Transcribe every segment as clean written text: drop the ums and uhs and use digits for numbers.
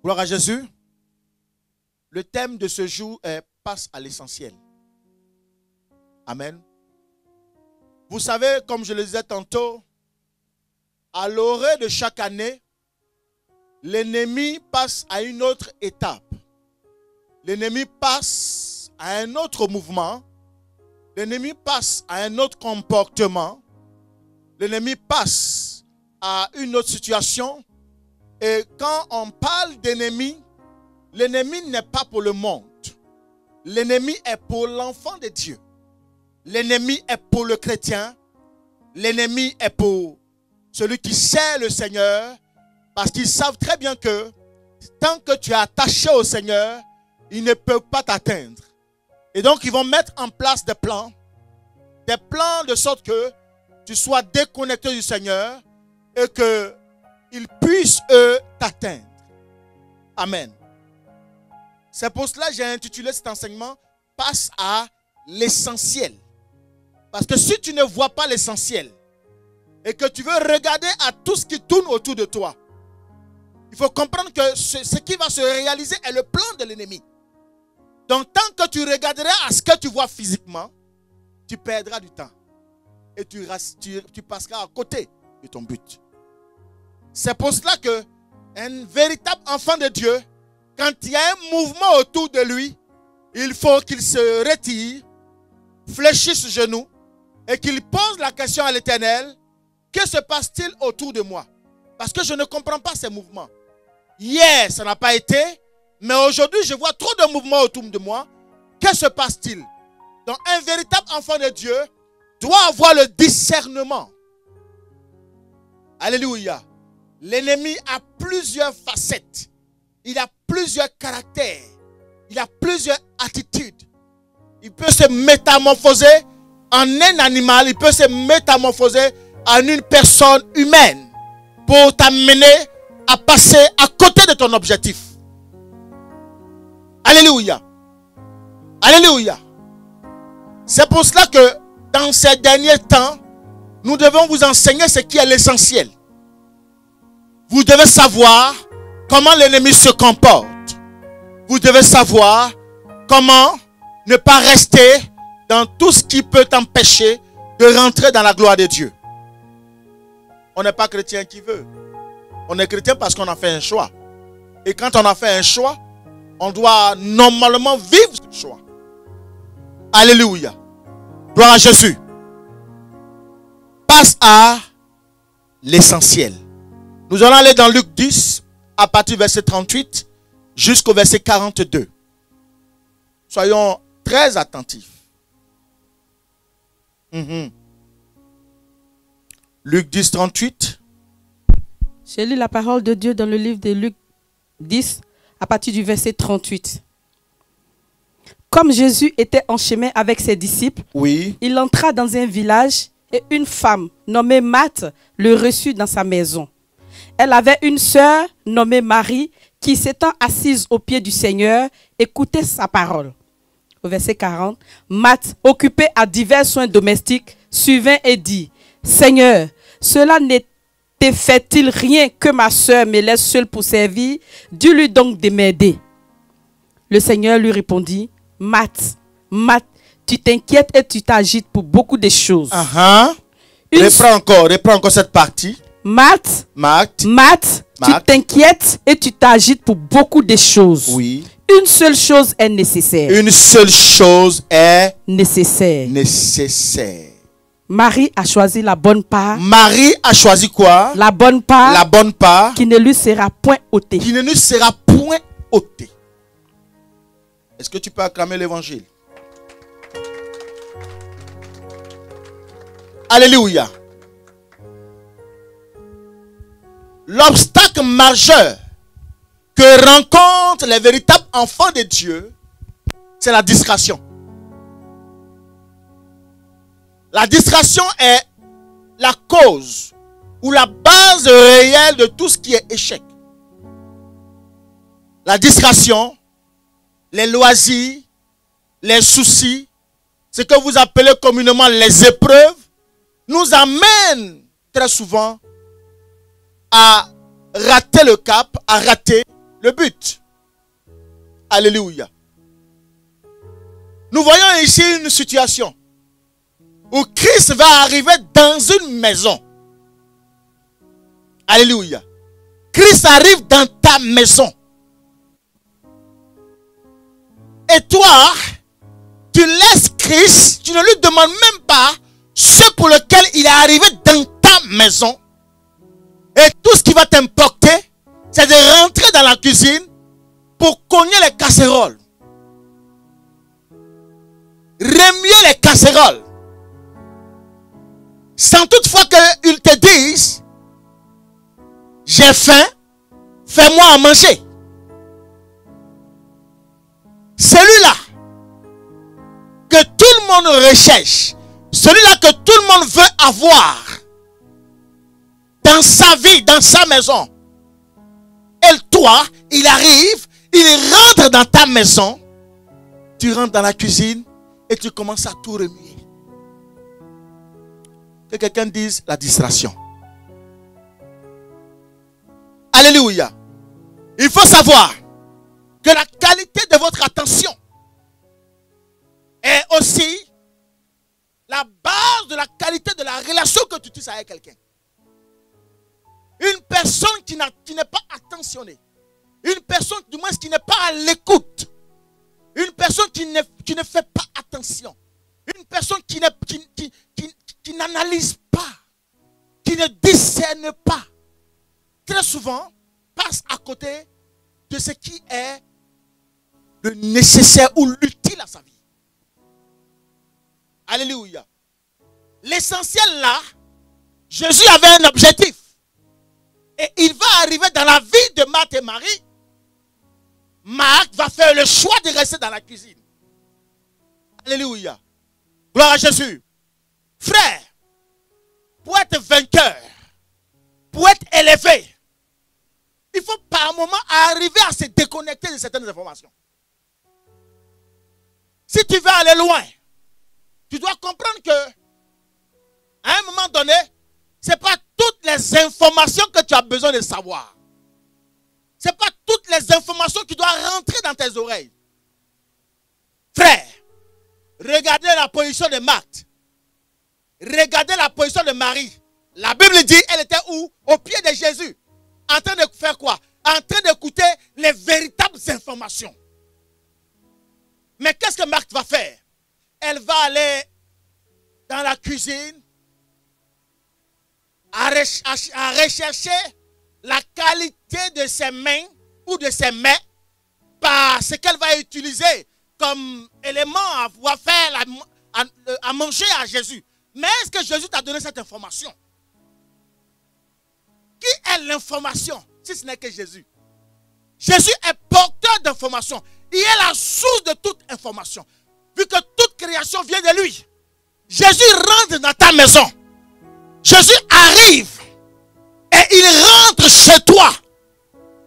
Gloire à Jésus. Le thème de ce jour est « Passe à l'essentiel ». Amen. Vous savez, comme je le disais tantôt, à l'orée de chaque année, l'ennemi passe à une autre étape. L'ennemi passe à un autre mouvement. L'ennemi passe à un autre comportement. L'ennemi passe à une autre situation. Et quand on parle d'ennemi, l'ennemi n'est pas pour le monde. L'ennemi est pour l'enfant de Dieu. L'ennemi est pour le chrétien. L'ennemi est pour celui qui sert le Seigneur. Parce qu'ils savent très bien que tant que tu es attaché au Seigneur, ils ne peuvent pas t'atteindre. Et donc ils vont mettre en place des plans de sorte que tu sois déconnecté du Seigneur et qu'ils puissent, eux, t'atteindre. Amen. C'est pour cela que j'ai intitulé cet enseignement « Passe à l'essentiel ». Parce que si tu ne vois pas l'essentiel et que tu veux regarder à tout ce qui tourne autour de toi, il faut comprendre que ce qui va se réaliser est le plan de l'ennemi. Donc tant que tu regarderas à ce que tu vois physiquement, tu perdras du temps. Et tu passeras à côté de ton but. C'est pour cela qu'un véritable enfant de Dieu, quand il y a un mouvement autour de lui, il faut qu'il se retire, fléchisse le genou et qu'il pose la question à l'Éternel, que se passe-t-il autour de moi? Parce que je ne comprends pas ces mouvements. Hier, ça n'a pas été, mais aujourd'hui, je vois trop de mouvements autour de moi. Que se passe-t-il? Donc, un véritable enfant de Dieu doit avoir le discernement. Alléluia. L'ennemi a plusieurs facettes. Il a plusieurs caractères. Il a plusieurs attitudes. Il peut se métamorphoser en un animal. Il peut se métamorphoser en une personne humaine pour t'amener à passer à côté de ton objectif. Alléluia. Alléluia. C'est pour cela que dans ces derniers temps, nous devons vous enseigner ce qui est l'essentiel. Vous devez savoir comment l'ennemi se comporte. Vous devez savoir comment ne pas rester dans tout ce qui peut t'empêcher de rentrer dans la gloire de Dieu. On n'est pas chrétien qui veut. On est chrétien parce qu'on a fait un choix. Et quand on a fait un choix, on doit normalement vivre ce choix. Alléluia. Gloire à Jésus. Passe à l'essentiel. Nous allons aller dans Luc 10, à partir du verset 38, jusqu'au verset 42. Soyons très attentifs. Luc 10, 38. J'ai lu la parole de Dieu dans le livre de Luc 10, à partir du verset 38. Comme Jésus était en chemin avec ses disciples, oui, il entra dans un village et une femme nommée Marthe le reçut dans sa maison. Elle avait une sœur nommée Marie qui, s'étant assise aux pieds du Seigneur, écoutait sa parole. Au verset 40, Marthe, occupée à divers soins domestiques, survint et dit, « Seigneur, cela ne te fait-il rien que ma sœur me laisse seule pour servir? Dis-lui donc de m'aider. » Le Seigneur lui répondit, « Marthe, Marthe, tu t'inquiètes et tu t'agites pour beaucoup de choses. » Reprends encore cette partie. Marthe, tu t'inquiètes et tu t'agites pour beaucoup de choses. Oui. Une seule chose est nécessaire. Une seule chose est nécessaire. Marie a choisi la bonne part. Marie a choisi quoi? La bonne part. La bonne part. Qui ne lui sera point ôtée. Qui ne lui sera point ôtée. Est-ce que tu peux acclamer l'évangile? Alléluia. L'obstacle majeur que rencontrent les véritables enfants de Dieu, c'est la distraction. La distraction est la cause ou la base réelle de tout ce qui est échec. La distraction, les loisirs, les soucis, ce que vous appelez communément les épreuves, nous amènent très souvent à rater le cap, à rater le but. Alléluia. Nous voyons ici une situation où Christ va arriver dans une maison. Alléluia. Christ arrive dans ta maison. Et toi, tu laisses Christ, tu ne lui demandes même pas ce pour lequel il est arrivé dans ta maison. Et tout ce qui va t'importer, c'est de rentrer dans la cuisine pour cogner les casseroles. Remuer les casseroles. Sans toutefois qu'ils te disent, j'ai faim, fais-moi à manger. Celui-là que tout le monde recherche, celui-là que tout le monde veut avoir dans sa vie, dans sa maison. Et toi, il arrive, il rentre dans ta maison, tu rentres dans la cuisine et tu commences à tout remuer. Que quelqu'un dise la distraction. Alléluia. Il faut savoir que la qualité de votre attention est aussi la base de la qualité de la relation que tu tisses avec quelqu'un. Une personne qui n'est pas attentionnée, une personne du moins qui n'est pas à l'écoute, une personne qui ne fait pas attention, une personne qui n'analyse pas, qui ne discerne pas, très souvent passe à côté de ce qui est le nécessaire ou l'utile à sa vie. Alléluia. L'essentiel là, Jésus avait un objectif. Et il va arriver dans la vie de Marthe et Marie. Marthe va faire le choix de rester dans la cuisine. Alléluia. Gloire à Jésus. Frère, pour être vainqueur, pour être élevé, il faut par moment arriver à se déconnecter de certaines informations. Si tu veux aller loin, tu dois comprendre que à un moment donné, ce n'est pas toutes les informations que tu as besoin de savoir. Ce n'est pas toutes les informations qui doivent rentrer dans tes oreilles. Frère, regardez la position de Marthe. Regardez la position de Marie. La Bible dit, elle était où? Au pied de Jésus. En train de faire quoi? En train d'écouter les véritables informations. Mais qu'est-ce que Marthe va faire? Elle va aller dans la cuisine à rechercher la qualité de ses mains ou de ses mets par ce qu'elle va utiliser comme élément à pouvoir faire à manger à Jésus. Mais est-ce que Jésus t'a donné cette information? Qui est l'information si ce n'est que Jésus? Jésus est porteur d'informations. Il est la source de toute information. Vu que toute création vient de lui. Jésus rentre dans ta maison. Jésus arrive et il rentre chez toi.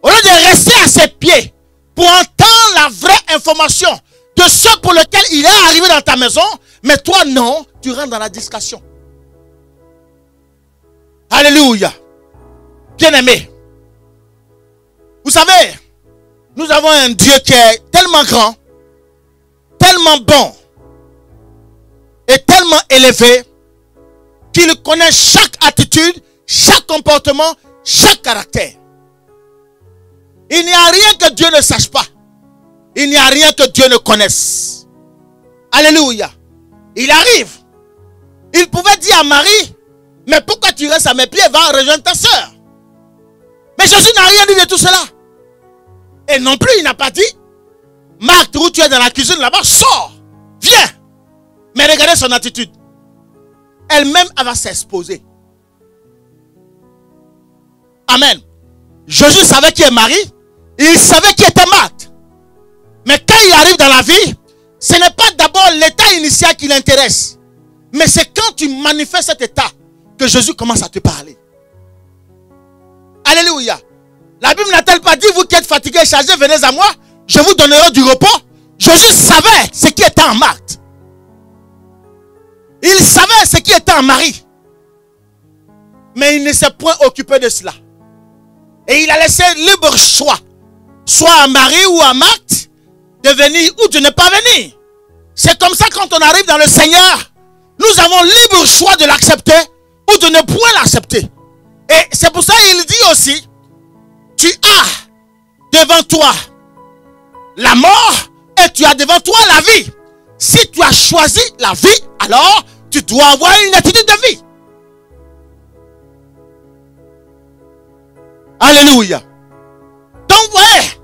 Au lieu de rester à ses pieds pour entendre la vraie information de ce pour lequel il est arrivé dans ta maison, mais toi non, tu rentres dans la discussion. Alléluia. Bien-aimé, vous savez, nous avons un Dieu qui est tellement grand, tellement bon et tellement élevé qu'il connaît chaque attitude, chaque comportement, chaque caractère. Il n'y a rien que Dieu ne sache pas. Il n'y a rien que Dieu ne connaisse. Alléluia. Il arrive. Il pouvait dire à Marie, mais pourquoi tu restes à mes pieds? Va rejoindre ta soeur. Mais Jésus n'a rien dit de tout cela. Et non plus, il n'a pas dit, Marthe, où tu es dans la cuisine là-bas, sors, viens. Mais regardez son attitude. Elle-même, elle va s'exposer. Amen. Jésus savait qui est Marie. Il savait qui était Marthe. Mais quand il arrive dans la vie, ce n'est pas d'abord l'état initial qui l'intéresse. Mais c'est quand tu manifestes cet état que Jésus commence à te parler. Alléluia. La Bible n'a-t-elle pas dit, vous qui êtes fatigués et chargés, venez à moi, je vous donnerai du repos. Jésus savait ce qui était en Marthe. Il savait ce qui était en Marie. Mais il ne s'est point occupé de cela. Et il a laissé libre choix soit à Marie ou à Marthe, de venir ou de ne pas venir. C'est comme ça quand on arrive dans le Seigneur, nous avons libre choix de l'accepter ou de ne point l'accepter. Et c'est pour ça qu'il dit aussi, tu as devant toi la mort et tu as devant toi la vie. Si tu as choisi la vie, alors tu dois avoir une attitude de vie. Alléluia. Donc, ouais,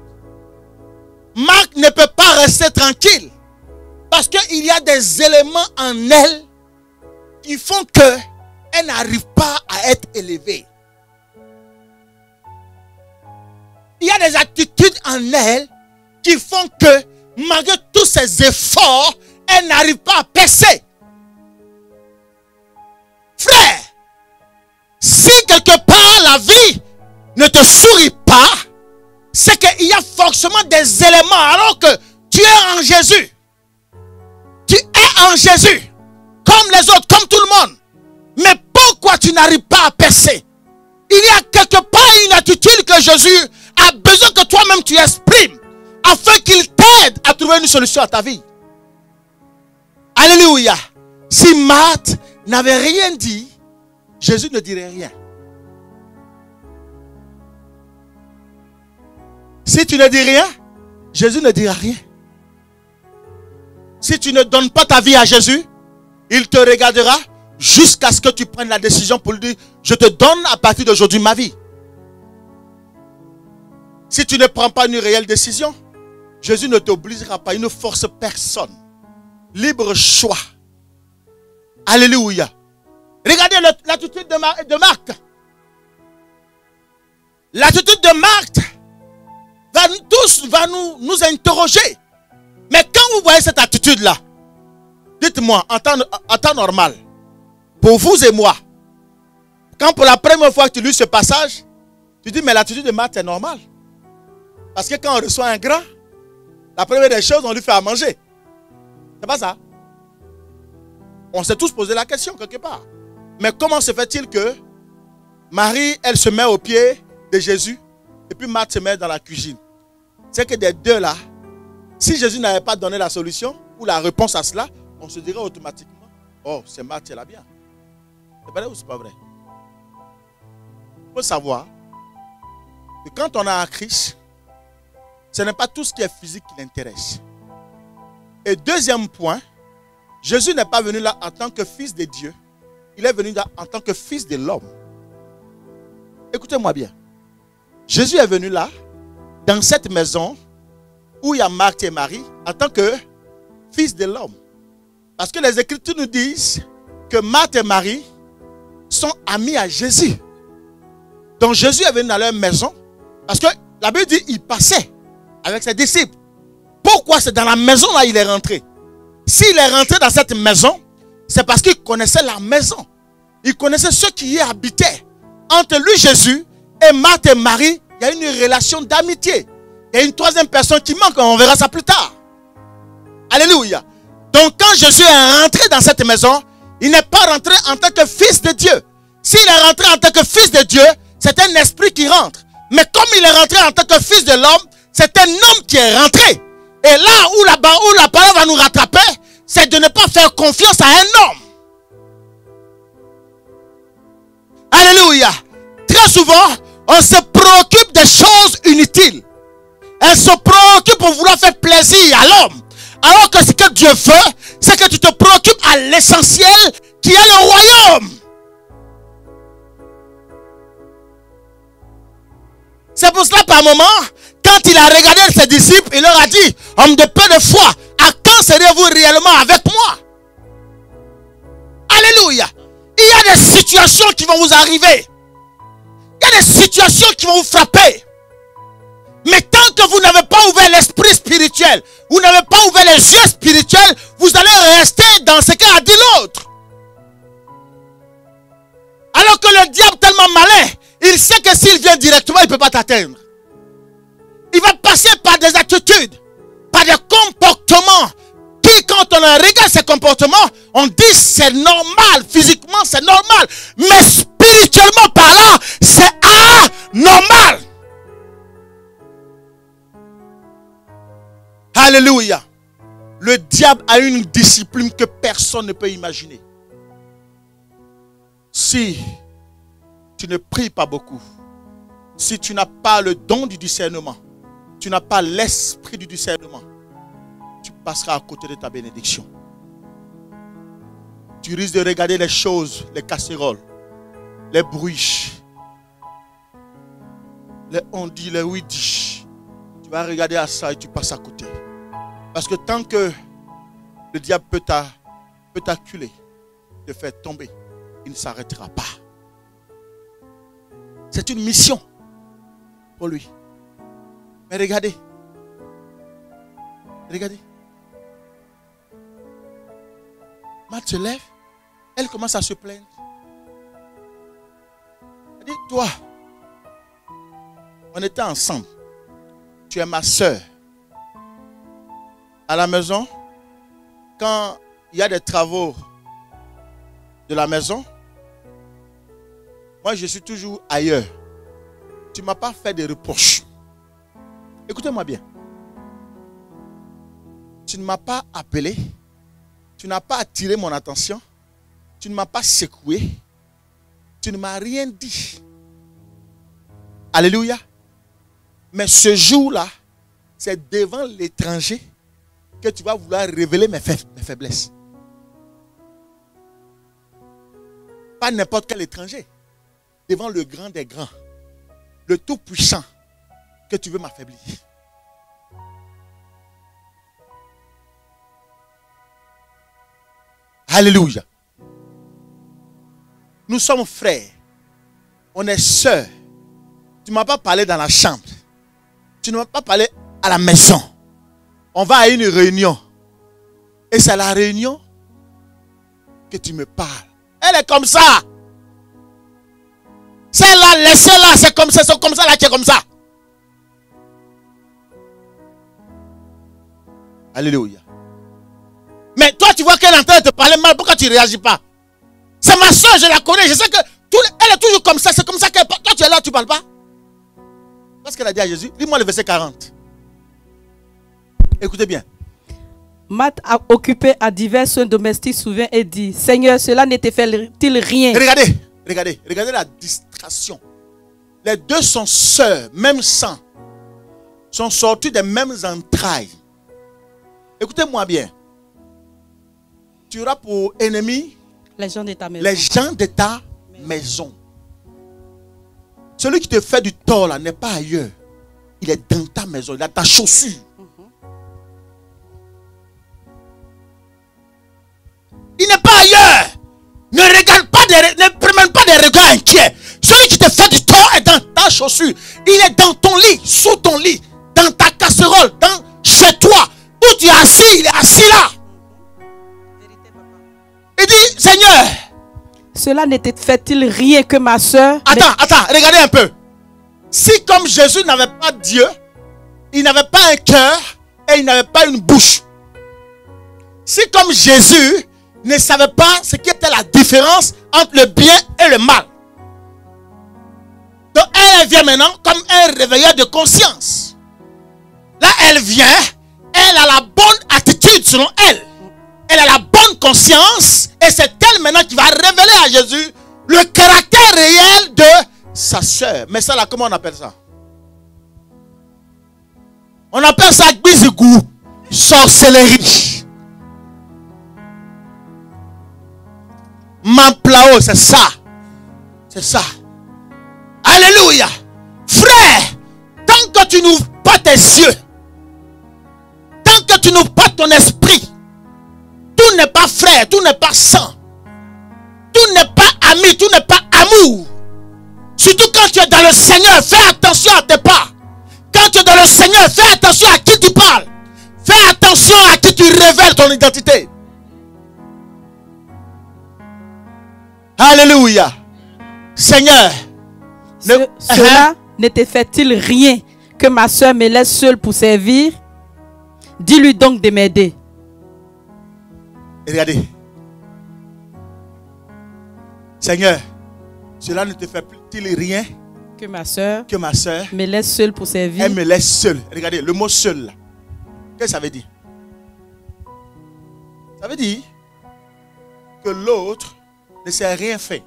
Marc ne peut pas rester tranquille parce qu'il y a des éléments en elle qui font qu'elle n'arrive pas à être élevée. Il y a des attitudes en elle qui font que, malgré tous ses efforts, elle n'arrive pas à percer. Frère, si quelque part la vie ne te sourit pas, c'est qu'il y a forcément des éléments alors que tu es en Jésus. Tu es en Jésus, comme les autres, comme tout le monde. Mais pourquoi tu n'arrives pas à percer? Il y a quelque part une attitude que Jésus a besoin que toi-même tu exprimes afin qu'il t'aide à trouver une solution à ta vie. Alléluia. Si Marthe n'avait rien dit, Jésus ne dirait rien. Si tu ne dis rien, Jésus ne dira rien. Si tu ne donnes pas ta vie à Jésus, il te regardera jusqu'à ce que tu prennes la décision pour lui dire, je te donne à partir d'aujourd'hui ma vie. Si tu ne prends pas une réelle décision, Jésus ne t'obligera pas, il ne force personne. Libre choix. Alléluia. Regardez l'attitude de Marc. L'attitude de Marc va nous interroger. Mais quand vous voyez cette attitude-là, dites-moi, en temps normal, pour vous et moi, quand pour la première fois que tu lis ce passage, tu dis, mais l'attitude de Marthe est normale. Parce que quand on reçoit un grand, la première des choses, on lui fait à manger. C'est pas ça? On s'est tous posé la question quelque part. Mais comment se fait-il que Marie, elle se met au pied de Jésus et puis Marthe se met dans la cuisine? C'est que des deux là, si Jésus n'avait pas donné la solution ou la réponse à cela, on se dirait automatiquement, oh, c'est Marthe, elle a bien. C'est vrai ou c'est pas vrai? Il faut savoir que quand on a un Christ, ce n'est pas tout ce qui est physique qui l'intéresse. Et deuxième point, Jésus n'est pas venu là en tant que fils de Dieu. Il est venu là en tant que fils de l'homme. Écoutez-moi bien. Jésus est venu là, dans cette maison, où il y a Marthe et Marie, en tant que fils de l'homme. Parce que les Écritures nous disent que Marthe et Marie sont amis à Jésus. Donc Jésus est venu dans leur maison, parce que la Bible dit qu'il passait avec ses disciples. Pourquoi c'est dans la maison là il est rentré? S'il est rentré dans cette maison, c'est parce qu'il connaissait la maison. Il connaissait ceux qui y habitaient. Entre lui, Jésus, et Marthe et Marie, il y a une relation d'amitié. Il y a une troisième personne qui manque, on verra ça plus tard. Alléluia. Donc quand Jésus est rentré dans cette maison, il n'est pas rentré en tant que fils de Dieu. S'il est rentré en tant que fils de Dieu, c'est un esprit qui rentre. Mais comme il est rentré en tant que fils de l'homme, c'est un homme qui est rentré. Et là où la parole va nous rattraper, c'est de ne pas faire confiance à un homme. Alléluia. Très souvent, on se préoccupe des choses inutiles. Elle se préoccupe pour vouloir faire plaisir à l'homme. Alors que ce que Dieu veut, c'est que tu te préoccupes à l'essentiel qui est le royaume. C'est pour cela par moment, quand il a regardé ses disciples, il leur a dit, homme de peu de foi, à quand serez-vous réellement avec moi? Alléluia. Il y a des situations qui vont vous arriver. Il y a des situations qui vont vous frapper. Mais tant que vous n'avez pas ouvert l'esprit spirituel, vous n'avez pas ouvert les yeux spirituels, vous allez rester dans ce qu'a dit l'autre. Alors que le diable tellement malin, il sait que s'il vient directement, il ne peut pas t'atteindre. Il va passer par des attitudes, par des comportements qui, quand on regarde ces comportements, on dit c'est normal, physiquement c'est normal, mais spirituellement parlant, c'est anormal. Alléluia. Le diable a une discipline que personne ne peut imaginer. Si tu ne pries pas beaucoup, si tu n'as pas le don du discernement, tu n'as pas l'esprit du discernement, tu passeras à côté de ta bénédiction. Tu risques de regarder les choses, les casseroles, les bruits, les on-dit, les oui-dit. Tu vas regarder à ça et tu passes à côté. Parce que tant que le diable peut t'acculer, te faire tomber, il ne s'arrêtera pas. C'est une mission pour lui. Mais regardez. Regardez. Marthe se lève. Elle commence à se plaindre. Elle dit, toi, on était ensemble. Tu es ma soeur. À la maison, quand il y a des travaux de la maison, moi je suis toujours ailleurs. Tu ne m'as pas fait de reproches. Écoutez-moi bien. Tu ne m'as pas appelé. Tu n'as pas attiré mon attention. Tu ne m'as pas secoué. Tu ne m'as rien dit. Alléluia. Mais ce jour-là, c'est devant l'étranger que tu vas vouloir révéler mes faiblesses. Pas n'importe quel étranger. Devant le grand des grands. Le tout-puissant que tu veux m'affaiblir. Alléluia. Nous sommes frères. On est sœurs. Tu ne m'as pas parlé dans la chambre. Tu ne m'as pas parlé à la maison. On va à une réunion. Et c'est à la réunion que tu me parles. Elle est comme ça. Celle-là, laissez-la. C'est comme ça là qui est comme ça. Alléluia. Mais toi, tu vois qu'elle est en train de te parler mal. Pourquoi tu ne réagis pas? C'est ma soeur, je la connais. Je sais que elle est toujours comme ça. C'est comme ça qu'elle parle. Toi, tu es là, tu ne parles pas. Qu'est-ce qu'elle a dit à Jésus? Lis-moi le verset 40. Écoutez bien. Marthe, occupée à divers soins domestiques, souvient et dit, Seigneur, cela ne te fait-il rien? Regardez la distraction. Les deux sont sœurs, même sang. Sont sortis des mêmes entrailles. Écoutez-moi bien. Tu auras pour ennemi les gens de ta maison. Les gens de ta maison. Celui qui te fait du tort là n'est pas ailleurs. Il est dans ta maison, il a ta chaussure. Il n'est pas ailleurs. Ne regarde pas, ne promène pas des regards inquiets. Celui qui te fait du tort est dans ta chaussure. Il est dans ton lit, sous ton lit, dans ta casserole, chez toi, où tu es assis, il est assis là. Il dit, Seigneur, cela ne te fait-il rien que ma soeur? Attends, regardez un peu. Si comme Jésus n'avait pas Dieu, il n'avait pas un cœur et il n'avait pas une bouche. Si comme Jésus ne savait pas ce qui était la différence entre le bien et le mal. Donc elle vient maintenant comme un réveilleur de conscience. Là elle vient, elle a la bonne attitude selon elle. Elle a la bonne conscience et c'est elle maintenant qui va révéler à Jésus le caractère réel de sa soeur. Mais ça là, comment on appelle ça? On appelle ça bisigou, sorcellerie. Mamplao, c'est ça. C'est ça. Alléluia. Frère, tant que tu n'ouvres pas tes yeux, tant que tu n'ouvres pas ton esprit, tout n'est pas frère, tout n'est pas sang, tout n'est pas ami, tout n'est pas amour. Surtout quand tu es dans le Seigneur, fais attention à tes pas. Quand tu es dans le Seigneur, fais attention à qui tu parles. Fais attention à qui tu révèles ton identité. Alléluia. Seigneur. Cela ne te fait-il rien que ma soeur me laisse seule pour servir? Dis-lui donc de m'aider. Regardez. Seigneur, cela ne te fait-il rien que ma soeur me laisse seule pour servir? Elle me laisse seule. Regardez, le mot seul là. Qu'est-ce que ça veut dire? Ça veut dire que l'autre ne s'est rien fait.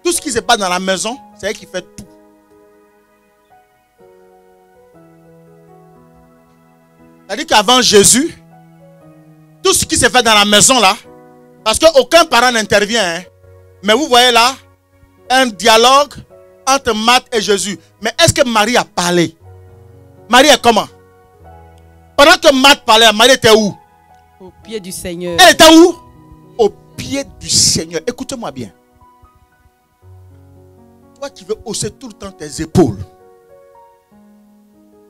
Tout ce qui se passe dans la maison, c'est elle qui fait tout. C'est-à-dire qu'avant Jésus, tout ce qui se fait dans la maison là, parce qu'aucun parent n'intervient, hein, mais vous voyez là, un dialogue entre Marthe et Jésus. Mais est-ce que Marie a parlé? Marie est comment? Pendant que Marthe parlait, Marie était où? Au pied du Seigneur. Elle était où? Au pied du Seigneur. Écoutez-moi bien. Toi qui veux hausser tout le temps tes épaules.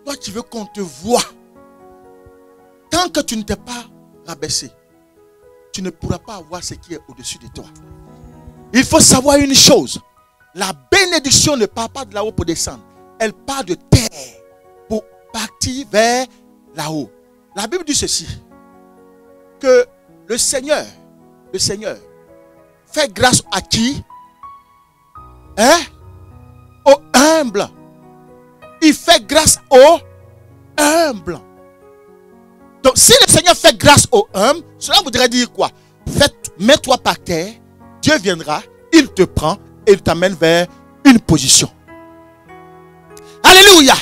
Toi qui veux qu'on te voie. Tant que tu ne t'es pas rabaissé, tu ne pourras pas avoir ce qui est au-dessus de toi. Il faut savoir une chose. La bénédiction ne part pas de là-haut pour descendre. Elle part de terre pour partir vers là-haut. La Bible dit ceci. Que le Seigneur fait grâce à qui? Hein? Aux humbles. Il fait grâce aux humbles. Donc, si le Seigneur fait grâce aux humbles, cela voudrait dire quoi? Mets-toi par terre, Dieu viendra, il te prend et il t'amène vers une position. Alléluia!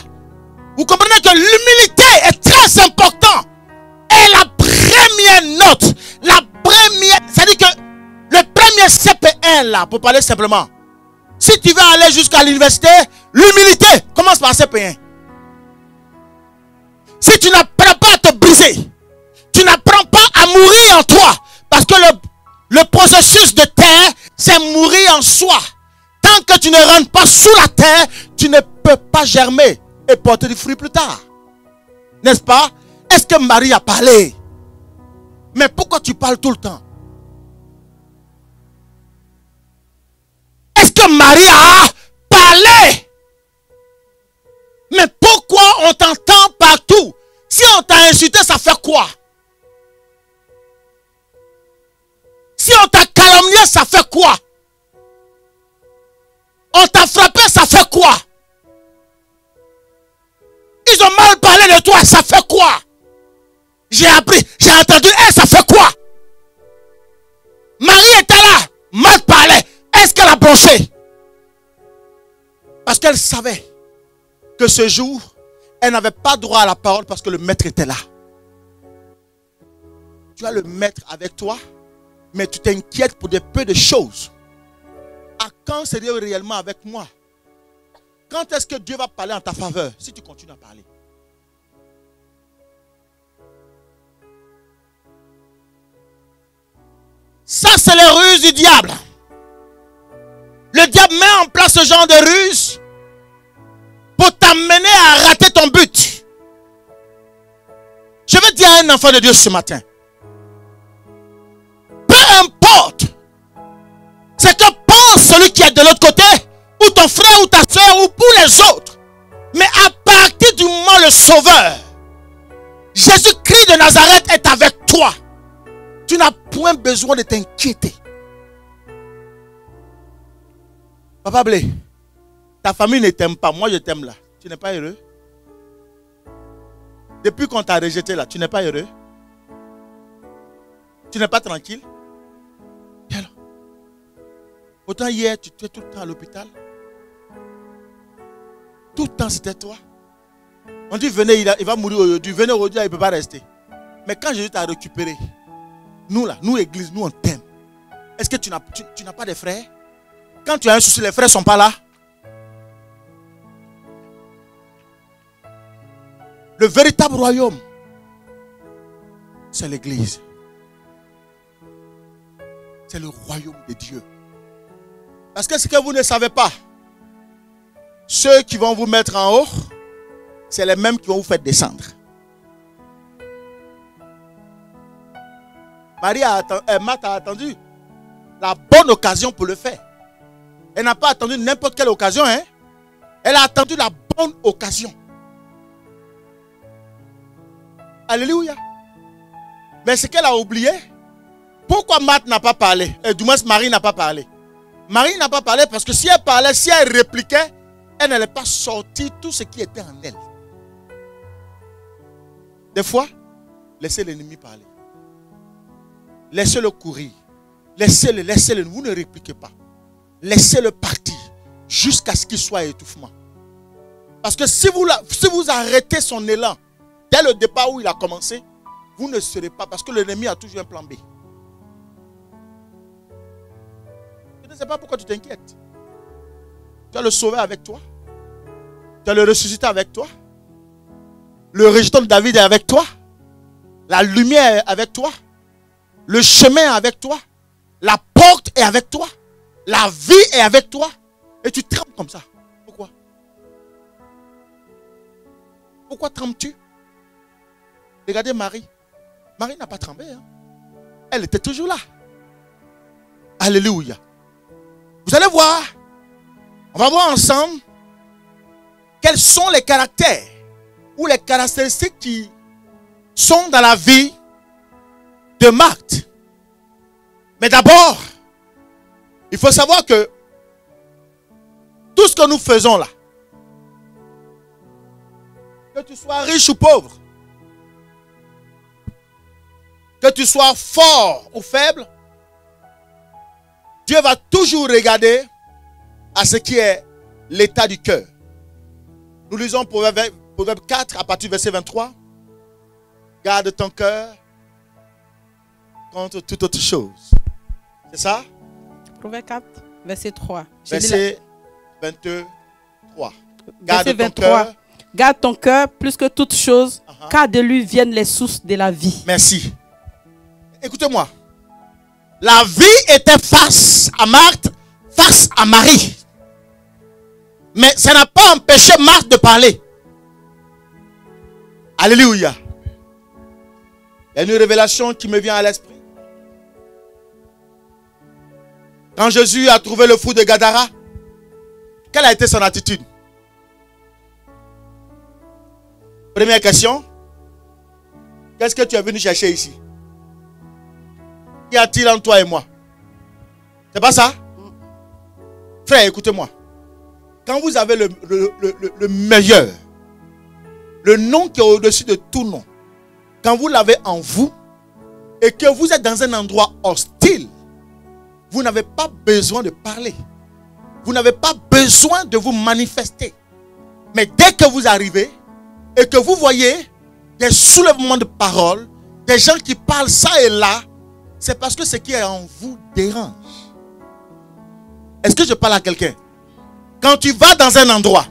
Vous comprenez que l'humilité est très importante. Et la première note, c'est-à-dire que le premier CP1 là, pour parler simplement, si tu veux aller jusqu'à l'université, l'humilité commence par CP1. Si tu n'apprends pas à te briser, tu n'apprends pas à mourir en toi, parce que le processus de terre, c'est mourir en soi. Tant que tu ne rentres pas sous la terre, tu ne peux pas germer et porter du fruit plus tard. N'est-ce pas? Est-ce que Marie a parlé? Mais pourquoi tu parles tout le temps? Est-ce que Marie a parlé? Mais pourquoi on t'entend partout? Si on t'a insulté, ça fait quoi? Si on t'a calomnié, ça fait quoi? On t'a frappé, ça fait quoi? Ils ont mal parlé de toi, ça fait quoi? J'ai appris, j'ai entendu, ça fait quoi? Marie était là, mal parlait. Est-ce qu'elle a bronché? Parce qu'elle savait que ce jour, elle n'avait pas droit à la parole parce que le maître était là. Tu as le maître avec toi, mais tu t'inquiètes pour des peu de choses. À quand c'est Dieu réellement avec moi? Quand est-ce que Dieu va parler en ta faveur si tu continues à parler? Ça, c'est les ruses du diable. Le diable met en place ce genre de ruse pour t'amener à rater ton but. Je veux dire à un enfant de Dieu ce matin. Peu importe ce que pense celui qui est de l'autre côté, ou ton frère, ou ta soeur, ou pour les autres. Mais à partir du moment le Sauveur, Jésus-Christ de Nazareth est avec toi. Tu n'as point besoin de t'inquiéter. Papa Blé, ta famille ne t'aime pas. Moi, je t'aime là. Tu n'es pas heureux? Depuis qu'on t'a rejeté là, tu n'es pas heureux? Tu n'es pas tranquille? Et alors? Autant hier, tu étais tout le temps à l'hôpital. Tout le temps, c'était toi. On dit, venez, il va mourir aujourd'hui. Venez aujourd'hui, il ne peut pas rester. Mais quand Jésus t'a récupéré, nous là, nous église, nous on t'aime. Est-ce que tu n'as pas de frères? Quand tu as un souci, les frères ne sont pas là. Le véritable royaume, c'est l'église. C'est le royaume de Dieu. Parce que ce que vous ne savez pas, ceux qui vont vous mettre en haut, c'est les mêmes qui vont vous faire descendre. Marthe a attendu la bonne occasion pour le faire. Elle n'a pas attendu n'importe quelle occasion. Hein? Elle a attendu la bonne occasion. Alléluia. Mais ce qu'elle a oublié, pourquoi Marthe n'a pas parlé? Du moins Marie n'a pas parlé. Marie n'a pas parlé parce que si elle parlait, si elle répliquait, elle n'allait pas sortir tout ce qui était en elle. Des fois, laissez l'ennemi parler. laissez-le courir. Laissez-le. Vous ne répliquez pas. Laissez-le partir jusqu'à ce qu'il soit étouffement. Parce que si vous arrêtez son élan dès le départ où il a commencé, vous ne serez pas, parce que l'ennemi a toujours un plan B. Je ne sais pas pourquoi tu t'inquiètes. Tu as le sauveur avec toi. Tu as le ressuscité avec toi. Le rejeton de David est avec toi. La lumière est avec toi. Le chemin est avec toi. La porte est avec toi. La vie est avec toi. Et tu trembles comme ça. Pourquoi? Pourquoi trembles-tu? Regardez Marie. Marie n'a pas tremblé. Hein? Elle était toujours là. Alléluia. Vous allez voir. On va voir ensemble quels sont les caractères ou les caractéristiques qui sont dans la vie de Marthe. Mais d'abord, il faut savoir que tout ce que nous faisons là, que tu sois riche ou pauvre, que tu sois fort ou faible, Dieu va toujours regarder à ce qui est l'état du cœur. Nous lisons Proverbe 4 à partir du verset 23. Garde ton cœur contre toute autre chose. C'est ça? Proverbe 4, verset 3. Verset 23. Verset 23. Garde ton cœur plus que toute chose, car de lui viennent les sources de la vie. Merci. Écoutez-moi. La vie était face à Marthe, face à Marie. Mais ça n'a pas empêché Marthe de parler. Alléluia. Il y a une révélation qui me vient à l'esprit. Quand Jésus a trouvé le fou de Gadara, quelle a été son attitude? Première question. Qu'est-ce que tu es venu chercher ici? Qu'y a-t-il entre toi et moi? C'est pas ça? Frère, écoutez-moi. Quand vous avez le meilleur, le nom qui est au-dessus de tout nom, quand vous l'avez en vous et que vous êtes dans un endroit hostile, vous n'avez pas besoin de parler. Vous n'avez pas besoin de vous manifester. Mais dès que vous arrivez et que vous voyez des soulèvements de parole, des gens qui parlent ça et là, c'est parce que ce qui est en vous dérange. Est-ce que je parle à quelqu'un? Quand tu vas dans un endroit,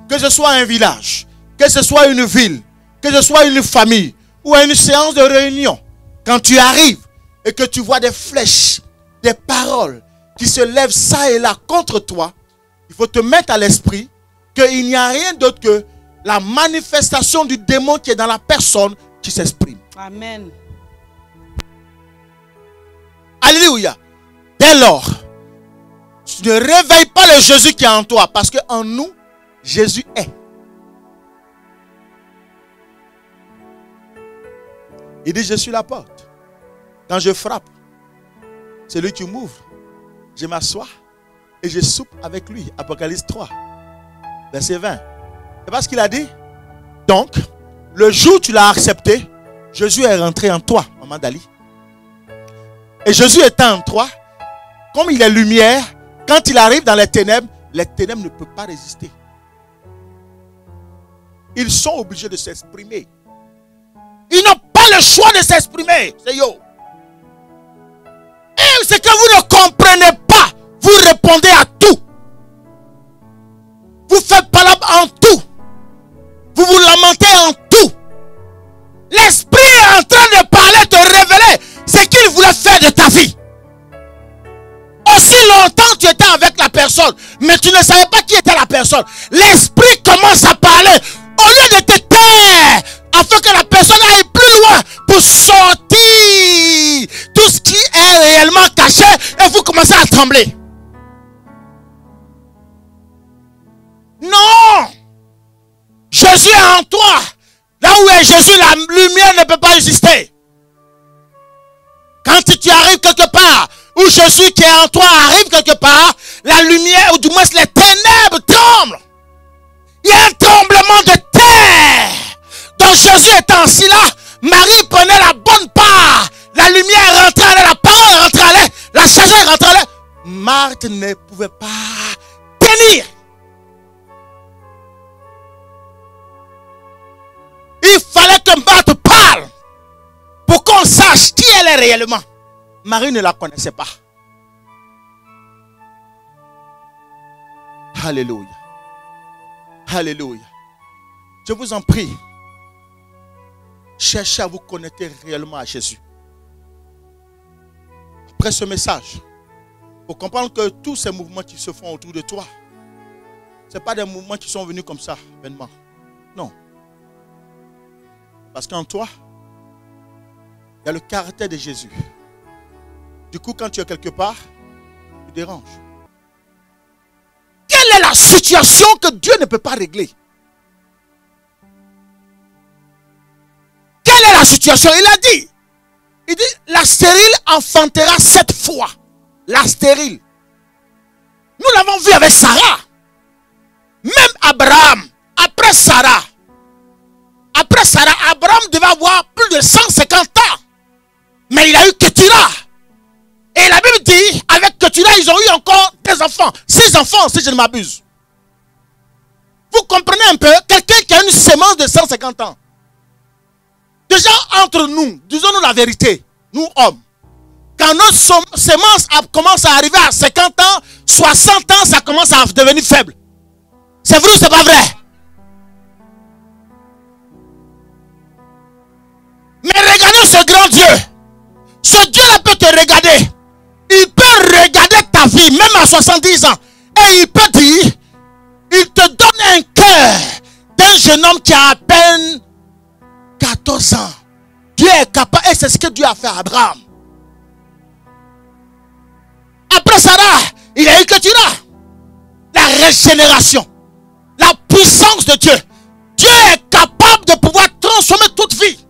que ce soit un village, que ce soit une ville, que ce soit une famille ou une séance de réunion, quand tu arrives et que tu vois des flèches, des paroles qui se lèvent ça et là contre toi, il faut te mettre à l'esprit qu'il n'y a rien d'autre que la manifestation du démon qui est dans la personne qui s'exprime. Amen. Alléluia. Dès lors, tu ne réveilles pas le Jésus qui est en toi, parce qu'en nous, Jésus est. Il dit, je suis la porte. Quand je frappe, c'est lui qui m'ouvre. Je m'assois et je soupe avec lui. Apocalypse 3, verset 20. C'est pas ce qu'il a dit? Donc, le jour où tu l'as accepté, Jésus est rentré en toi, maman Dali. Et Jésus étant en toi, comme il est lumière, quand il arrive dans les ténèbres ne peuvent pas résister. Ils sont obligés de s'exprimer. Ils n'ont pas le choix de s'exprimer. C'est yo. Et c'est que vous ne comprenez pas. Vous répondez à tout. Vous faites palabre en tout. Vous vous lamentez en tout. L'esprit est en train de parler, de révéler ce qu'il voulait faire de ta vie. Aussi longtemps tu étais avec la personne, mais tu ne savais pas qui était la personne. L'esprit commence à parler. Au lieu de te taire, afin que la personne aille plus loin pour sortir tout ce qui est réellement caché, et vous commencez à trembler. Non! Jésus est en toi. Là où est Jésus, la lumière ne peut pas exister. Quand tu arrives quelque part, où Jésus qui est en toi arrive quelque part, la lumière, ou du moins les ténèbres tremblent. Il y a un tremblement de terre. Donc Jésus étant ainsi là, Marie prenait la bonne part, la lumière rentrait, la parole rentrait, la sagesse rentrait. Marthe ne pouvait pas tenir. Il fallait que Marthe parle pour qu'on sache qui elle est réellement. Marie ne la connaissait pas. Alléluia. Alléluia. Je vous en prie, cherchez à vous connecter réellement à Jésus. Après ce message, il faut comprendre que tous ces mouvements qui se font autour de toi, ce n'est pas des mouvements qui sont venus comme ça, vainement. Non. Parce qu'en toi, il y a le caractère de Jésus. Du coup, quand tu es quelque part, tu déranges. Quelle est la situation que Dieu ne peut pas régler? Quelle est la situation? Il a dit. Il dit, la stérile enfantera 7 fois. La stérile. Nous l'avons vu avec Sarah. Même Abraham, après Sarah, Abraham devait avoir plus de 150 ans. Mais il a eu Ketura. Et la Bible dit, avec Ketura, ils ont eu encore des enfants. 6 enfants, si je ne m'abuse. Vous comprenez un peu? Quelqu'un qui a une sémence de 150 ans. Déjà, entre nous, disons-nous la vérité, nous hommes. Quand notre sémence commence à arriver à 50 ans, 60 ans, ça commence à devenir faible. C'est vrai ou c'est pas vrai? Mais regardez ce grand Dieu. Ce Dieu-là peut te regarder. Il peut regarder ta vie, même à 70 ans. Et il peut dire, il te donne un cœur d'un jeune homme qui a à peine 14 ans. Dieu est capable, et c'est ce que Dieu a fait à Abraham. Après Sarah, il a eu Ketura. La régénération, la puissance de Dieu. Dieu est capable de pouvoir transformer toute vie.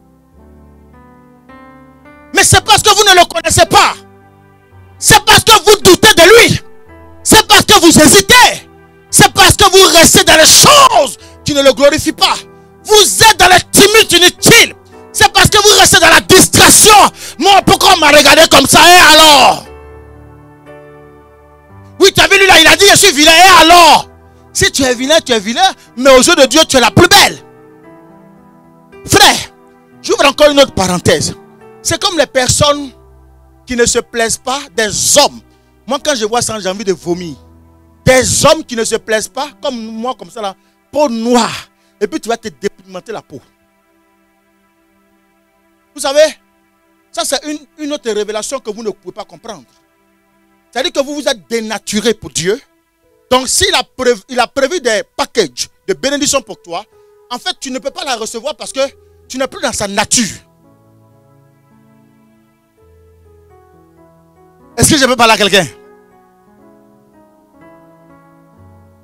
Mais c'est parce que vous ne le connaissez pas. C'est parce que vous doutez de lui. C'est parce que vous hésitez. C'est parce que vous restez dans les choses qui ne le glorifient pas. Vous êtes dans les tumultes inutiles. C'est parce que vous restez dans la distraction. Moi, pourquoi on m'a regardé comme ça? Et alors? Oui, tu as vu lui là, il a dit je suis vilain. Et alors? Si tu es vilain, mais aux yeux de Dieu, tu es la plus belle. Frère, j'ouvre encore une autre parenthèse. C'est comme les personnes qui ne se plaisent pas des hommes. Moi, quand je vois ça, j'ai envie de vomir. Des hommes qui ne se plaisent pas, comme moi, comme ça là, peau noire. Et puis tu vas te dépigmenter la peau. Vous savez, ça c'est une autre révélation que vous ne pouvez pas comprendre. C'est-à-dire que vous vous êtes dénaturé pour Dieu. Donc s'il a prévu des packages de bénédictions pour toi, en fait tu ne peux pas la recevoir parce que tu n'es plus dans sa nature. Est-ce que je peux parler à quelqu'un?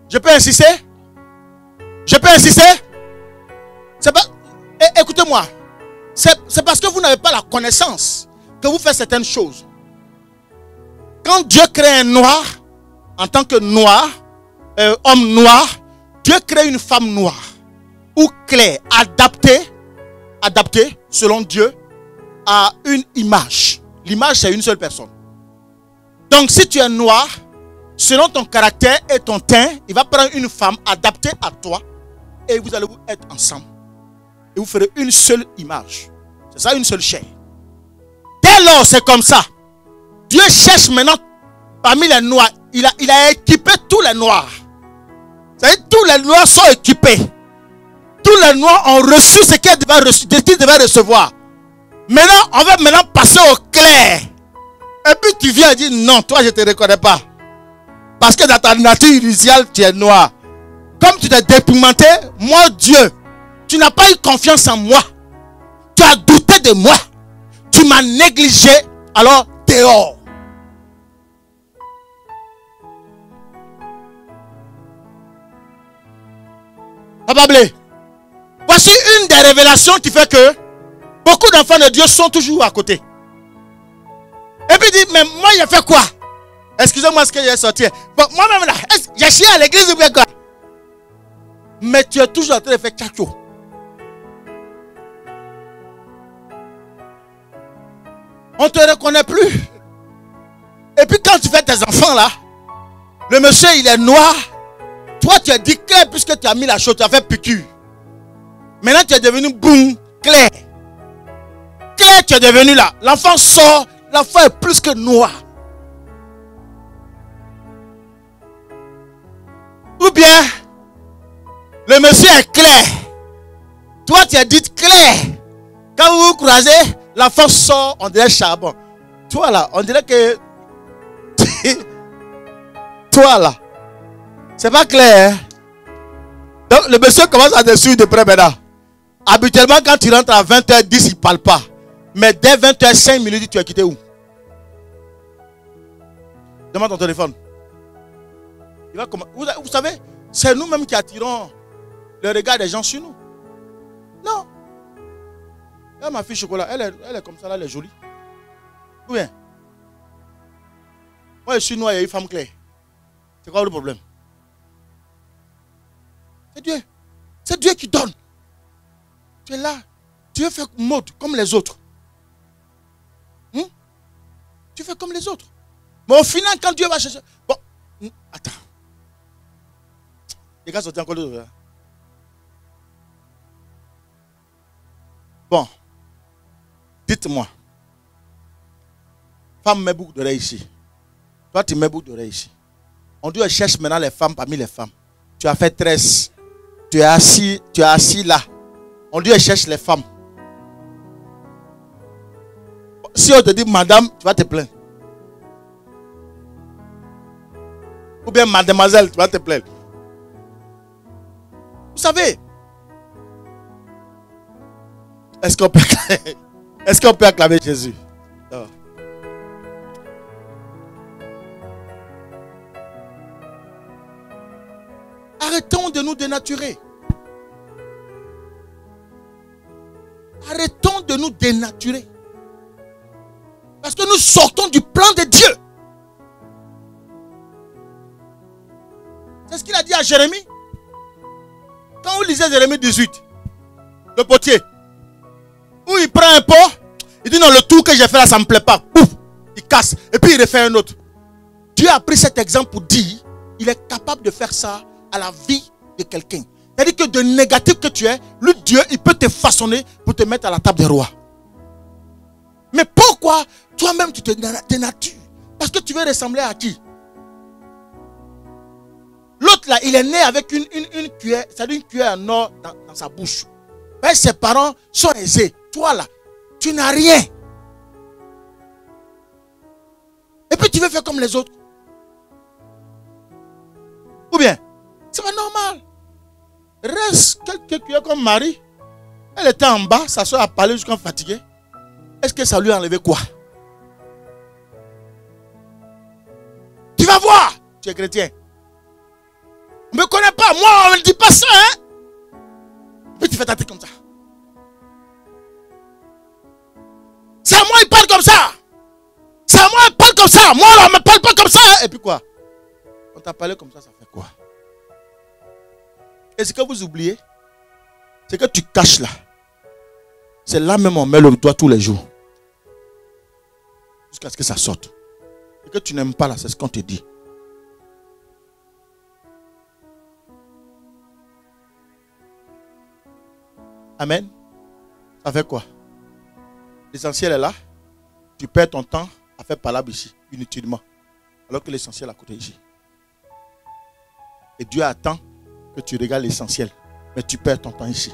Je peux insister? Je peux insister? C'est pas... Écoutez-moi. C'est parce que vous n'avez pas la connaissance que vous faites certaines choses. Quand Dieu crée un noir, en tant que noir, homme noir, Dieu crée une femme noire. Ou claire, adaptée, selon Dieu, à une image. L'image, c'est une seule personne. Donc, si tu es noir, selon ton caractère et ton teint, il va prendre une femme adaptée à toi et vous allez être ensemble. Et vous ferez une seule image. C'est ça, une seule chair. Dès lors, c'est comme ça. Dieu cherche maintenant parmi les noirs. Il a équipé tous les noirs. C'est-à-dire tous les noirs sont équipés. Tous les noirs ont reçu ce qu'ils devaient recevoir. Maintenant, on va maintenant passer au clair. Et puis tu viens et dis non, toi je ne te reconnais pas. Parce que dans ta nature initiale, tu es noir. Comme tu t'es dépigmenté, moi Dieu, tu n'as pas eu confiance en moi. Tu as douté de moi. Tu m'as négligé, alors dehors. Papa Blé, voici une des révélations qui fait que beaucoup d'enfants de Dieu sont toujours à côté. Et puis il dit, mais moi j'ai fait quoi? Excusez-moi ce que j'ai sorti. Bon, moi-même là, j'ai chié à l'église ou bien quoi? Mais tu es toujours en train de faire tchatcho. On ne te reconnaît plus. Et puis quand tu fais tes enfants là, le monsieur il est noir. Toi tu es dit clair puisque tu as mis la chose, tu as fait piqûre. Maintenant tu es devenu boum, clair. Clair tu es devenu là. L'enfant sort, l'enfant est plus que noir. Ou bien, le monsieur est clair. Toi tu es dit clair. Quand vous vous croisez, l'enfant sort, on dirait charbon. Toi là, on dirait que... Toi là, c'est pas clair. Hein? Donc le monsieur commence à te suivre de près maintenant. Habituellement quand tu rentres à 20h10, il ne parle pas. Mais dès 20h05, tu as quitté où? Demande ton téléphone. Il va vous savez, c'est nous-mêmes qui attirons le regard des gens sur nous. Non. Là, ma fille chocolat, elle est comme ça, là, elle est jolie. Ou bien? Moi, je suis noir, il y a une femme claire. C'est quoi le problème? C'est Dieu. C'est Dieu qui donne. Tu es là. Tu fais mode comme les autres. Tu fais comme les autres. Mais au final, quand Dieu va chercher... Bon, attends. Les gars sont encore là. Bon. Dites-moi. Femme met beaucoup d'oreilles ici. Toi, tu mets beaucoup d'oreilles ici. On dit, cherche maintenant les femmes parmi les femmes. Tu as fait 13. Tu es assis là. On dit, cherche les femmes. Si on te dit, madame, tu vas te plaindre. Ou bien, mademoiselle, tu vas te plaindre. Vous savez, est-ce qu'on peut acclamer Jésus? Non. Arrêtons de nous dénaturer. Arrêtons de nous dénaturer. Parce que nous sortons du plan de Dieu. C'est ce qu'il a dit à Jérémie. Quand vous lisez Jérémie 18, le potier, où il prend un pot, il dit non, le tour que j'ai fait là, ça ne me plaît pas. Pouf, il casse. Et puis il refait un autre. Dieu a pris cet exemple pour dire, il est capable de faire ça à la vie de quelqu'un. C'est-à-dire que de négatif que tu es, lui Dieu, il peut te façonner pour te mettre à la table des rois. Mais pourquoi toi-même tu te dénatures? Parce que tu veux ressembler à qui? L'autre là, il est né avec une cuillère, c'est-à-dire une cuillère en or dans sa bouche. Mais ses parents sont aisés. Toi là, tu n'as rien. Et puis tu veux faire comme les autres. Ou bien, c'est pas normal. Reste quelques cuillères comme Marie. Elle était en bas, sa soeur a parlé jusqu'à fatiguée. Est-ce que ça lui a enlevé quoi? Tu vas voir, tu es chrétien. On ne me connaît pas, moi on ne dit pas ça, hein? Puis tu fais ta tête comme ça. C'est à moi il parle comme ça. C'est à moi il parle comme ça. Moi on ne me parle pas comme ça. Et puis quoi? On t'a parlé comme ça fait quoi? Et ce que vous oubliez, c'est que tu caches là. C'est là même on met le doigt tous les jours. Jusqu'à ce que ça sorte. Et que tu n'aimes pas là, c'est ce qu'on te dit. Amen. Ça fait quoi? L'essentiel est là. Tu perds ton temps à faire palabre ici, inutilement. Alors que l'essentiel est à côté ici. Et Dieu attend que tu regardes l'essentiel. Mais tu perds ton temps ici.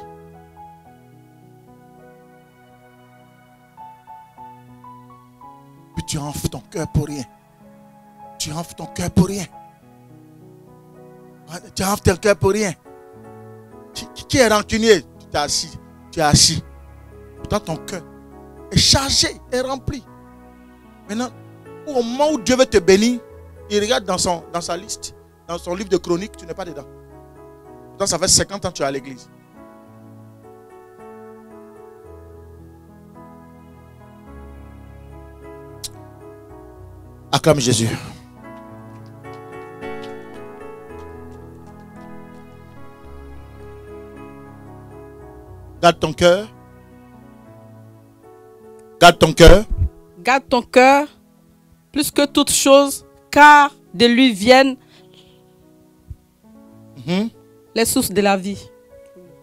Puis tu enfles ton cœur pour rien. Tu enfles ton cœur pour rien. Tu enfles ton cœur pour rien. Qui est rancunier? Tu es assis. Tu es assis. Pourtant ton cœur est chargé, est rempli. Maintenant, au moment où Dieu veut te bénir, il regarde dans sa liste, dans son livre de chroniques, tu n'es pas dedans. Pourtant, ça fait 50 ans que tu es à l'église. Acclame Jésus. Garde ton cœur. Garde ton cœur. Garde ton cœur plus que toute chose, car de lui viennent les sources de la vie.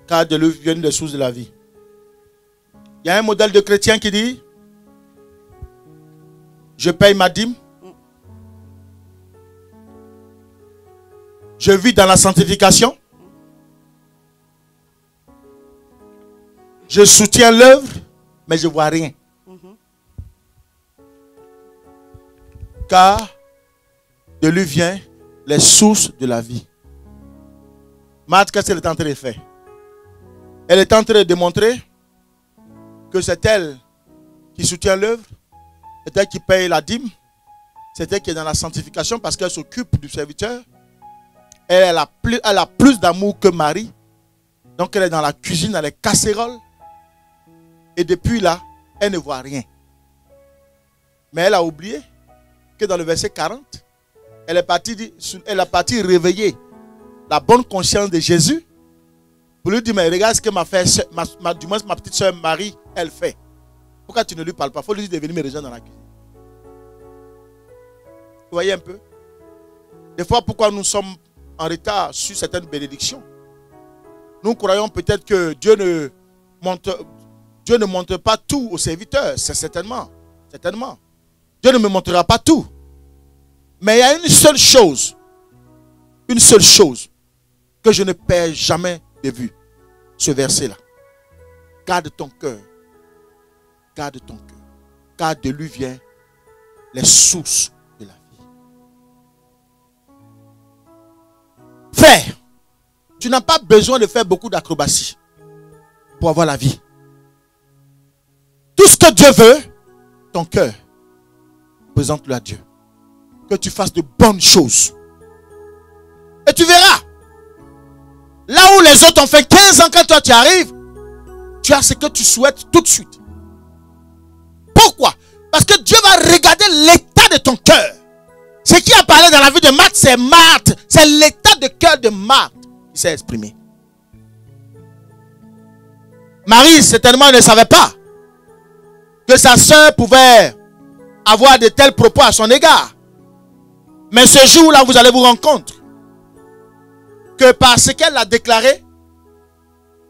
Car de lui viennent les sources de la vie. Il y a un modèle de chrétien qui dit, je paye ma dîme, je vis dans la sanctification, je soutiens l'œuvre, mais je ne vois rien. Car de lui vient les sources de la vie. Marthe, qu'est-ce qu'elle est en train de faire? Elle est en train de démontrer que c'est elle qui soutient l'œuvre, c'est elle qui paye la dîme, c'est elle qui est dans la sanctification parce qu'elle s'occupe du serviteur. Elle a plus d'amour que Marie. Donc elle est dans la cuisine, dans les casseroles. Et depuis là, elle ne voit rien. Mais elle a oublié que dans le verset 40, elle a parti réveiller la bonne conscience de Jésus pour lui dire, mais regarde ce que ma petite soeur Marie, elle fait. Pourquoi tu ne lui parles pas? Il faut lui dire de venir me rejoindre dans la cuisine. Vous voyez un peu? Des fois, pourquoi nous sommes en retard sur certaines bénédictions? Nous croyons peut-être que Dieu ne montre pas tout aux serviteurs. C'est certainement. Dieu ne me montrera pas tout. Mais il y a une seule chose que je ne perds jamais de vue. Ce verset-là. Garde ton cœur. Garde ton cœur. Car de lui vient les sources de la vie. Frère, tu n'as pas besoin de faire beaucoup d'acrobaties pour avoir la vie. Tout ce que Dieu veut, ton cœur, présente-le à Dieu. Que tu fasses de bonnes choses. Et tu verras. Là où les autres ont fait 15 ans, quand toi tu arrives, tu as ce que tu souhaites tout de suite. Pourquoi? Parce que Dieu va regarder l'état de ton cœur. Ce qui a parlé dans la vie de Marthe, c'est Marthe. C'est l'état de cœur de Marthe qui s'est exprimé. Marie, certainement, ne savait pas que sa soeur pouvait avoir de tels propos à son égard. Mais ce jour-là, vous allez vous rendre compte que par ce qu'elle a déclaré,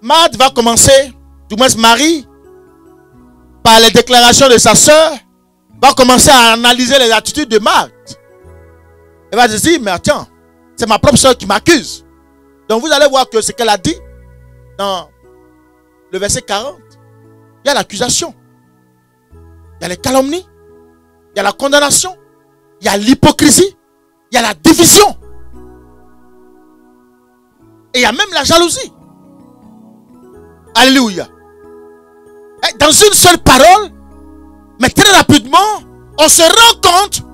Marthe va commencer, du moins Marie, par les déclarations de sa soeur, va commencer à analyser les attitudes de Marthe. Elle va se dire, mais attends, c'est ma propre soeur qui m'accuse. Donc vous allez voir que ce qu'elle a dit dans le verset 40, il y a l'accusation, il y a les calomnies, il y a la condamnation, il y a l'hypocrisie, il y a la division. Et il y a même la jalousie. Alléluia. Et dans une seule parole, mais très rapidement, on se rend compte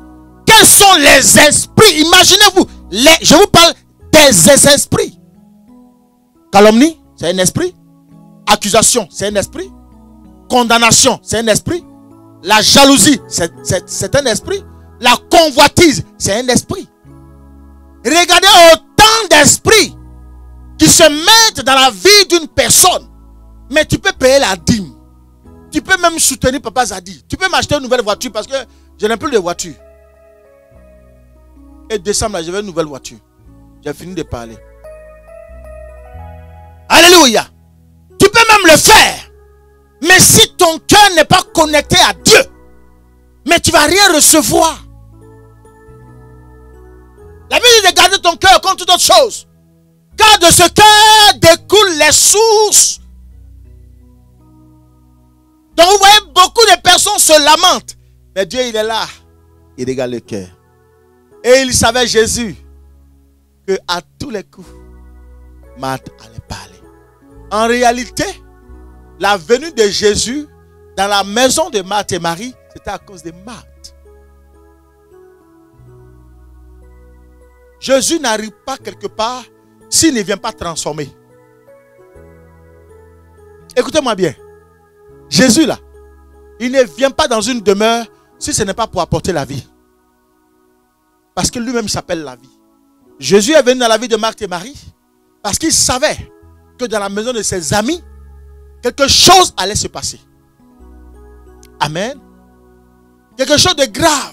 quels sont les esprits. Imaginez-vous, je vous parle des esprits. Calomnie, c'est un esprit. Accusation, c'est un esprit. Condamnation, c'est un esprit. La jalousie, c'est un esprit. La convoitise, c'est un esprit. Regardez autant d'esprits qui se mettent dans la vie d'une personne. Mais tu peux payer la dîme. Tu peux même soutenir Papa Zadi. Tu peux m'acheter une nouvelle voiture parce que je n'ai plus de voiture. Et décembre, là, je veux une nouvelle voiture. J'ai fini de parler. Alléluia. Tu peux même le faire. Mais si ton cœur n'est pas connecté à Dieu, mais tu ne vas rien recevoir. La Bible dit de garder ton cœur comme toute autre chose. Car de ce cœur découlent les sources. Donc vous voyez, beaucoup de personnes se lamentent. Mais Dieu, il est là. Il regarde le cœur. Et il savait, Jésus, que à tous les coups, Marthe allait parler. En réalité, la venue de Jésus dans la maison de Marthe et Marie, c'était à cause de Marthe. Jésus n'arrive pas quelque part s'il ne vient pas transformer. Écoutez-moi bien. Jésus là, il ne vient pas dans une demeure si ce n'est pas pour apporter la vie. Parce que lui-même s'appelle la vie. Jésus est venu dans la vie de Marthe et Marie parce qu'il savait que dans la maison de ses amis, quelque chose allait se passer. Amen. quelque chose de grave,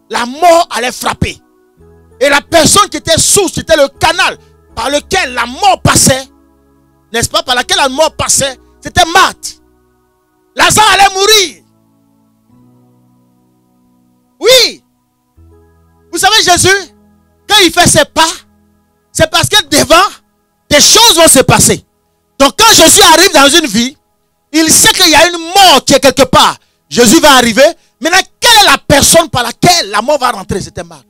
la mort allait frapper. Et la personne qui était sourde, c'était le canal par lequel la mort passait, n'est-ce pas, par laquelle la mort passait, c'était Marthe. Lazare allait mourir. Oui. Vous savez, Jésus, quand il fait ses pas, c'est parce que devant, des choses vont se passer. Donc quand Jésus arrive dans une vie, il sait qu'il y a une mort qui est quelque part. Jésus va arriver. Maintenant, quelle est la personne par laquelle la mort va rentrer? C'était Marthe.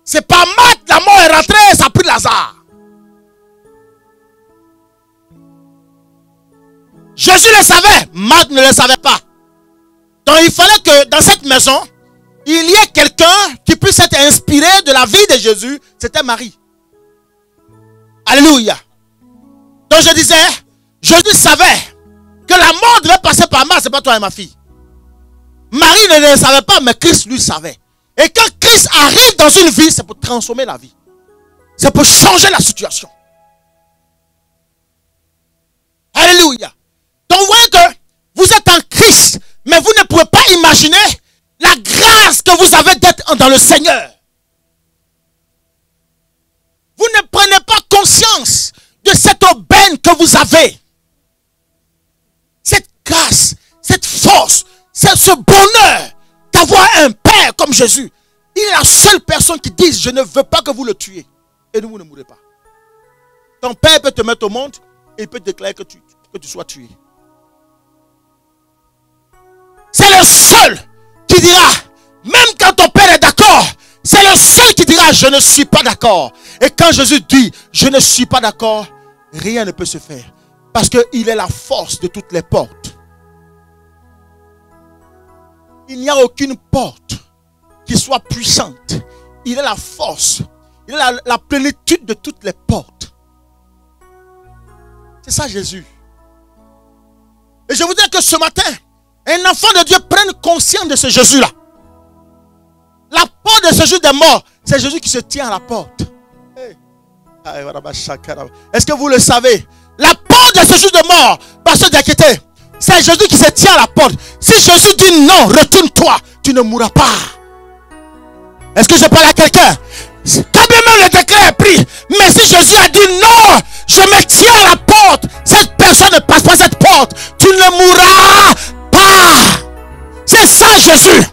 C'est pas Marthe, la mort est rentrée, ça a pris Lazare. Jésus le savait, Marthe ne le savait pas. Donc il fallait que dans cette maison, il y ait quelqu'un qui puisse être inspiré de la vie de Jésus. C'était Marie. Alléluia. Donc je disais, Jésus savait que la mort devait passer par Marthe, c'est pas toi et ma fille. Marie ne le savait pas, mais Christ lui savait. Et quand Christ arrive dans une vie, c'est pour transformer la vie. C'est pour changer la situation. Alléluia. Donc vous voyez que vous êtes en Christ, mais vous ne pouvez pas imaginer la grâce que vous avez d'être dans le Seigneur. Vous ne prenez pas conscience de cette aubaine que vous avez. Cette grâce, cette force, ce bonheur d'avoir un Père comme Jésus. Il est la seule personne qui dit, je ne veux pas que vous le tuiez. Et vous ne mourrez pas. Ton Père peut te mettre au monde et il peut déclarer que tu sois tué. C'est le seul qui dira, même quand ton Père est d'accord, c'est le seul qui dira, je ne suis pas d'accord. Et quand Jésus dit, je ne suis pas d'accord, rien ne peut se faire. Parce qu'il est la force de toutes les portes. Il n'y a aucune porte qui soit puissante. Il est la force. Il est la plénitude de toutes les portes. C'est ça Jésus. Et je voudrais que ce matin, un enfant de Dieu prenne conscience de ce Jésus-là. La porte de ce Jésus des morts, c'est Jésus qui se tient à la porte. Est-ce que vous le savez? La porte de ce Jésus des morts, pasteur Diakité, c'est Jésus qui se tient à la porte. Si Jésus dit non, retourne-toi, tu ne mourras pas. Est-ce que je parle à quelqu'un? Quand bien même le décret est pris, mais si Jésus a dit non, je me tiens à la porte, cette personne ne passe pas cette porte, tu ne mourras pas. C'est ça Jésus.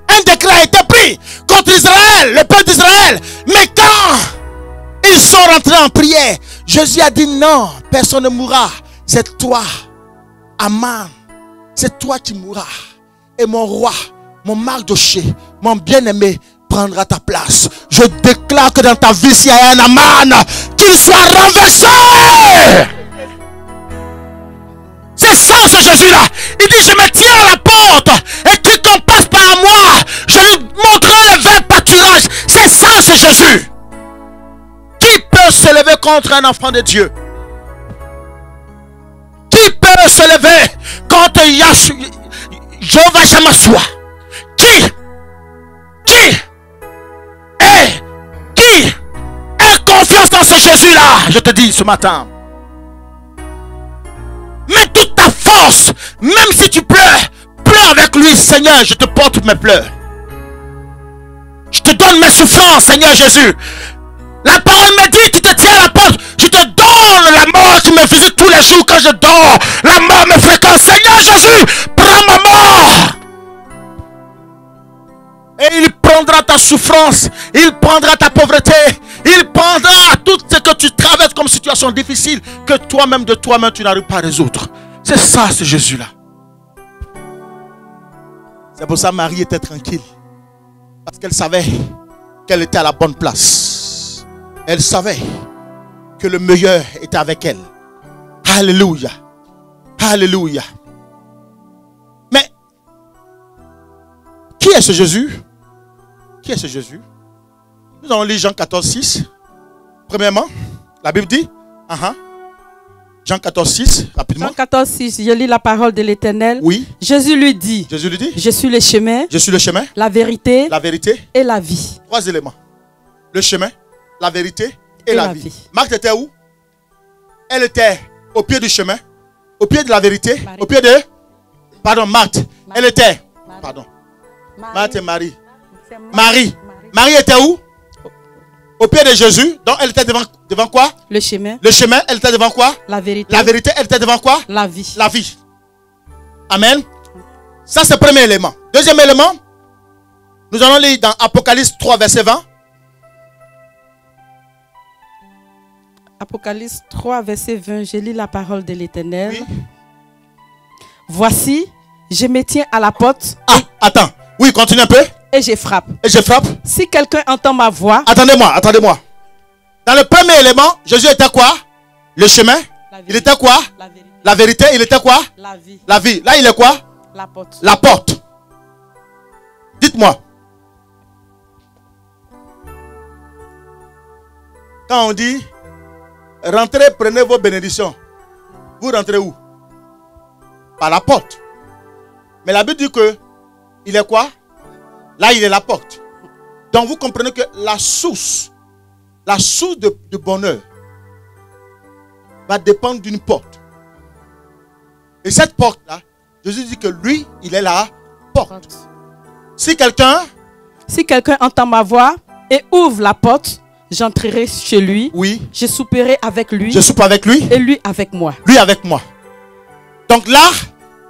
Un décret a été pris contre Israël, le peuple d'Israël. Mais quand ils sont rentrés en prière, Jésus a dit non, personne ne mourra. C'est toi, Aman, c'est toi qui mourras. Et mon roi, mon Mardoché, mon bien-aimé, prendra ta place. Je déclare que dans ta vie, s'il y a un Aman, qu'il soit renversé. C'est ça ce Jésus-là. Il dit, je me tiens à la porte et quiconque passe par moi, je lui montrerai le vrai pâturage. C'est ça ce Jésus. Qui peut se lever contre un enfant de Dieu? Qui peut se lever contre Jéhovah Shammah? Qui a confiance dans ce Jésus-là? Je te dis ce matin. Mets toute ta force, même si tu pleures, pleure avec lui. Seigneur, je te porte mes pleurs. Je te donne mes souffrances, Seigneur Jésus. La parole me dit, tu te tiens à la porte. Je te donne la mort qui me visite tous les jours quand je dors. La mort me fréquente. Seigneur Jésus, prends ma mort. Et il prendra ta souffrance. Il prendra ta pauvreté. Il prendra tout ce que tu traverses comme situation difficile que toi-même de toi-même tu n'arrives pas à résoudre. C'est ça ce Jésus-là. C'est pour ça que Marie était tranquille. Parce qu'elle savait qu'elle était à la bonne place. Elle savait que le meilleur était avec elle. Alléluia. Alléluia. Mais qui est ce Jésus? Qui est ce Jésus? Nous allons lire Jean 14, 6. Premièrement, la Bible dit, Jean 14, 6, rapidement. Jean 14, 6, je lis la parole de l'Éternel. Oui. Jésus lui dit, je suis le chemin, la vérité, et la vie. 3 éléments. Le chemin, la vérité et la vie. Marthe était où? Elle était au pied du chemin, au pied de la vérité, au pied de... Pardon, Marthe. Elle était pardon. Marie. Marthe et Marie. C'est Marie. Marie était où? Au pied de Jésus. Donc elle était devant quoi? Le chemin. Le chemin, elle était devant quoi? La vérité. La vérité, elle était devant quoi? La vie. La vie. Amen. Ça, c'est le premier élément. Deuxième élément, nous allons lire dans Apocalypse 3, verset 20. Apocalypse 3, verset 20. Je lis la parole de l'Éternel. Oui. Voici, je me tiens à la porte. Ah, attends. Oui, continue un peu. Et je frappe. Et je frappe. Si quelqu'un entend ma voix. Attendez-moi, attendez-moi. Dans le premier élément, Jésus était quoi? Le chemin. Il était quoi? La vérité. La vérité. Il était quoi? La vie. La vie. Là, il est quoi? La porte. La porte. Dites-moi. Quand on dit rentrez, prenez vos bénédictions, vous rentrez où? Par la porte. Mais la Bible dit que il est quoi? Là, il est la porte. Donc vous comprenez que la source de bonheur va dépendre d'une porte. Et cette porte-là, Jésus dit que lui, il est la porte. Si quelqu'un entend ma voix et ouvre la porte, j'entrerai chez lui. Oui. Je souperai avec lui. Je soupe avec lui. Et lui avec moi. Lui avec moi. Donc là,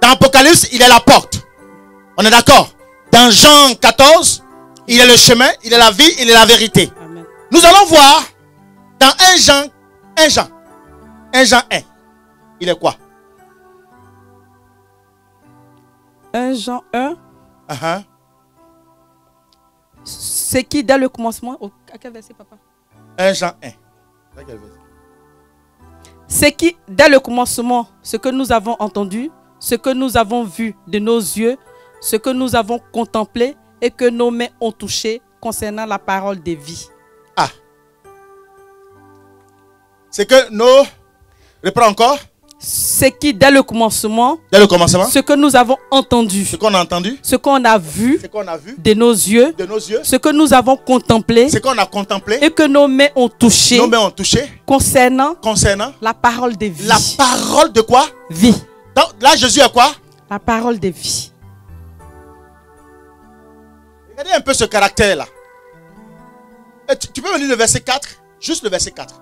dans Apocalypse, il est la porte. On est d'accord? Dans Jean 14, il est le chemin, il est la vie, il est la vérité. Amen. Nous allons voir dans 1 Jean 1. Il est quoi? 1 Jean 1. Uh-huh. C'est qui dès le commencement. À quel verset, papa? 1 Jean 1. C'est qui dès le commencement, ce que nous avons entendu, ce que nous avons vu de nos yeux, ce que nous avons contemplé et que nos mains ont touché concernant la parole de vie. Ah. C'est que nos... Reprends encore. C'est qui dès le commencement, ce que nous avons entendu, ce qu'on a entendu, ce qu'on a vu, de nos yeux, ce que nous avons contemplé, ce qu'on a contemplé et que nos mains ont touché, concernant la parole de vie. La parole de quoi? Vie. Donc, là, Jésus est quoi? La parole de vie. Regardez un peu ce caractère-là. Tu peux me lire le verset 4? Juste le verset 4.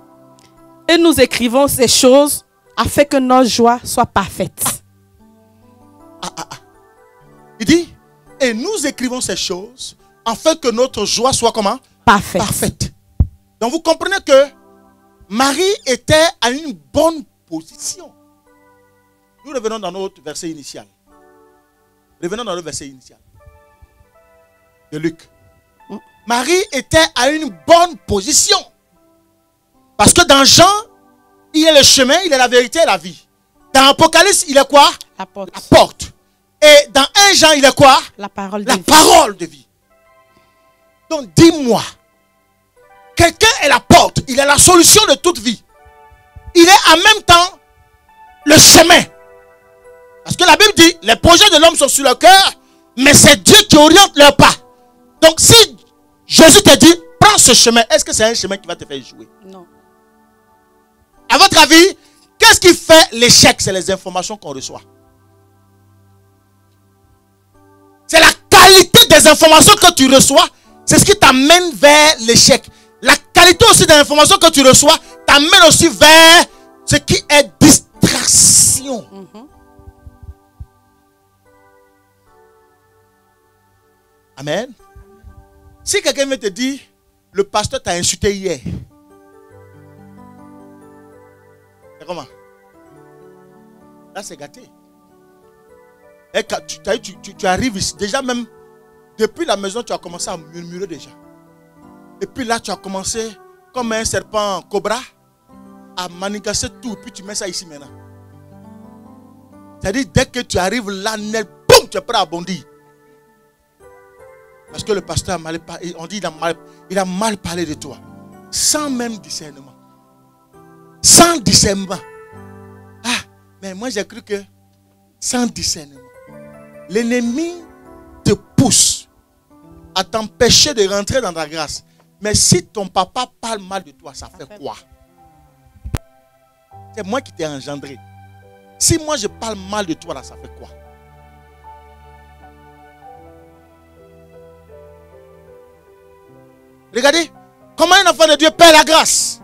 Et nous écrivons ces choses afin que notre joie soit parfaite. Il dit, et nous écrivons ces choses afin que notre joie soit comment? Parfaite. Donc vous comprenez que Marie était à une bonne position. Nous revenons dans notre verset initial. Revenons dans le verset initial de Luc. Marie était à une bonne position. Parce que dans Jean, il est le chemin, il est la vérité et la vie. Dans Apocalypse, il est quoi? La porte. La porte. Et dans 1 Jean, il est quoi? La parole de vie. Donc dis-moi, quelqu'un est la porte, il est la solution de toute vie. Il est en même temps le chemin. Parce que la Bible dit, les projets de l'homme sont sur le cœur, mais c'est Dieu qui oriente leurs pas. Donc si Jésus te dit, prends ce chemin, est-ce que c'est un chemin qui va te faire jouer? Non. À votre avis, qu'est-ce qui fait l'échec? C'est les informations qu'on reçoit. C'est la qualité des informations que tu reçois. C'est ce qui t'amène vers l'échec. La qualité aussi des informations que tu reçois t'amène aussi vers ce qui est distraction. Amen. Si quelqu'un veut te dire, le pasteur t'a insulté hier. C'est comment? Là, c'est gâté. Et tu arrives ici, déjà même, depuis la maison, tu as commencé à murmurer déjà. Et puis là, tu as commencé, comme un serpent cobra, à manigancer tout. Puis tu mets ça ici maintenant. C'est-à-dire, dès que tu arrives là, boum, tu es prêt à bondir. Parce que le pasteur a mal parlé. On dit il a mal parlé de toi. Sans même discernement. Sans discernement. Ah, mais moi j'ai cru que sans discernement. L'ennemi te pousse à t'empêcher de rentrer dans ta grâce. Mais si ton papa parle mal de toi, ça fait quoi? C'est moi qui t'ai engendré. Si moi je parle mal de toi, là, ça fait quoi? Regardez, comment un enfant de Dieu perd la grâce.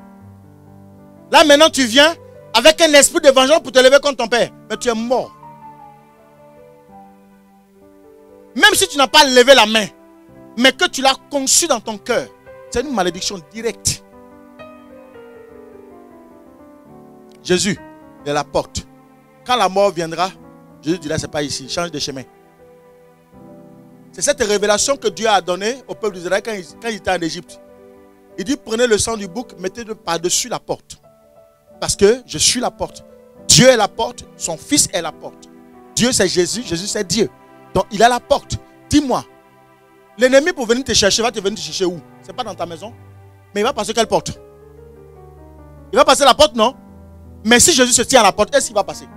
Là maintenant tu viens avec un esprit de vengeance pour te lever contre ton père. Mais tu es mort. Même si tu n'as pas levé la main, mais que tu l'as conçu dans ton cœur, c'est une malédiction directe. Jésus est la porte. Quand la mort viendra, Jésus dira, c'est pas ici, change de chemin. C'est cette révélation que Dieu a donnée au peuple d'Israël quand il était en Égypte. Il dit, prenez le sang du bouc, mettez-le par-dessus la porte. Parce que je suis la porte. Dieu est la porte, son fils est la porte. Dieu c'est Jésus, Jésus c'est Dieu. Donc il a la porte. Dis-moi, l'ennemi pour venir te chercher, va te venir te chercher où? C'est pas dans ta maison. Mais il va passer quelle porte? Il va passer la porte, non? Mais si Jésus se tient à la porte, est-ce qu'il va passer?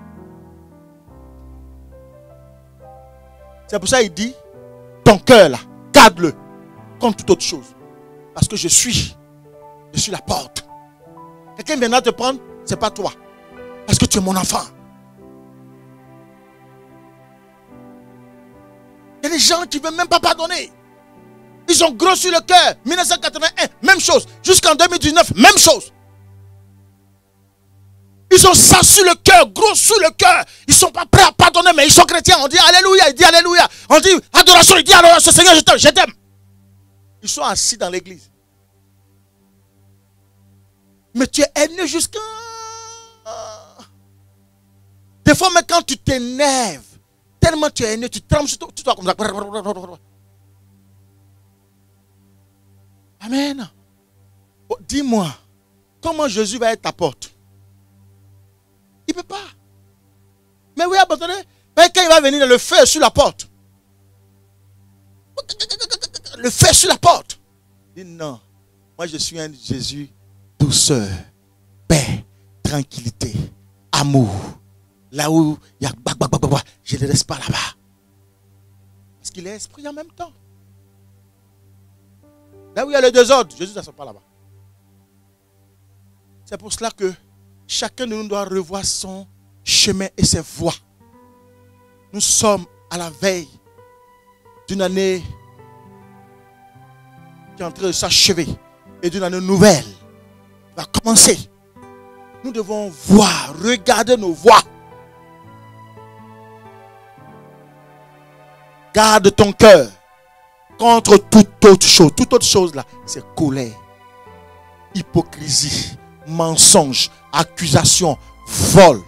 C'est pour ça qu'il dit, ton cœur là, garde-le comme toute autre chose. Parce que je suis la porte. Quelqu'un viendra te prendre, c'est pas toi. Parce que tu es mon enfant. Il y a des gens qui ne veulent même pas pardonner. Ils ont gros sur le cœur. 1981, même chose. Jusqu'en 2019, même chose. Ils ont ça sur le cœur, gros sur le cœur. Ils ne sont pas prêts à pardonner, mais ils sont chrétiens. On dit Alléluia, il dit Alléluia. On dit adoration, il dit adoration. Seigneur, je t'aime. Ils sont assis dans l'église. Mais tu es haineux jusqu'à... Des fois, mais quand tu t'énerves, tellement tu es haineux, tu trembles sur toi comme ça. Amen. Oh, dis-moi, comment Jésus va être ta porte? Il ne peut pas. Mais oui, abandonné. Quand il va venir, le feu sur la porte. Le feu sur la porte. Il dit non. Moi, je suis un Jésus douceur, paix, tranquillité, amour. Là où il y a je ne reste pas là-bas. Parce qu'il est esprit en même temps. Là où il y a le désordre, Jésus ne sort pas là-bas. C'est pour cela que chacun de nous doit revoir son chemin et ses voies. Nous sommes à la veille d'une année qui est en train de s'achever et d'une année nouvelle qui va commencer. Nous devons voir, regarder nos voies. Garde ton cœur contre toute autre chose. Toute autre chose là, c'est colère, hypocrisie, mensonge, accusation, vol,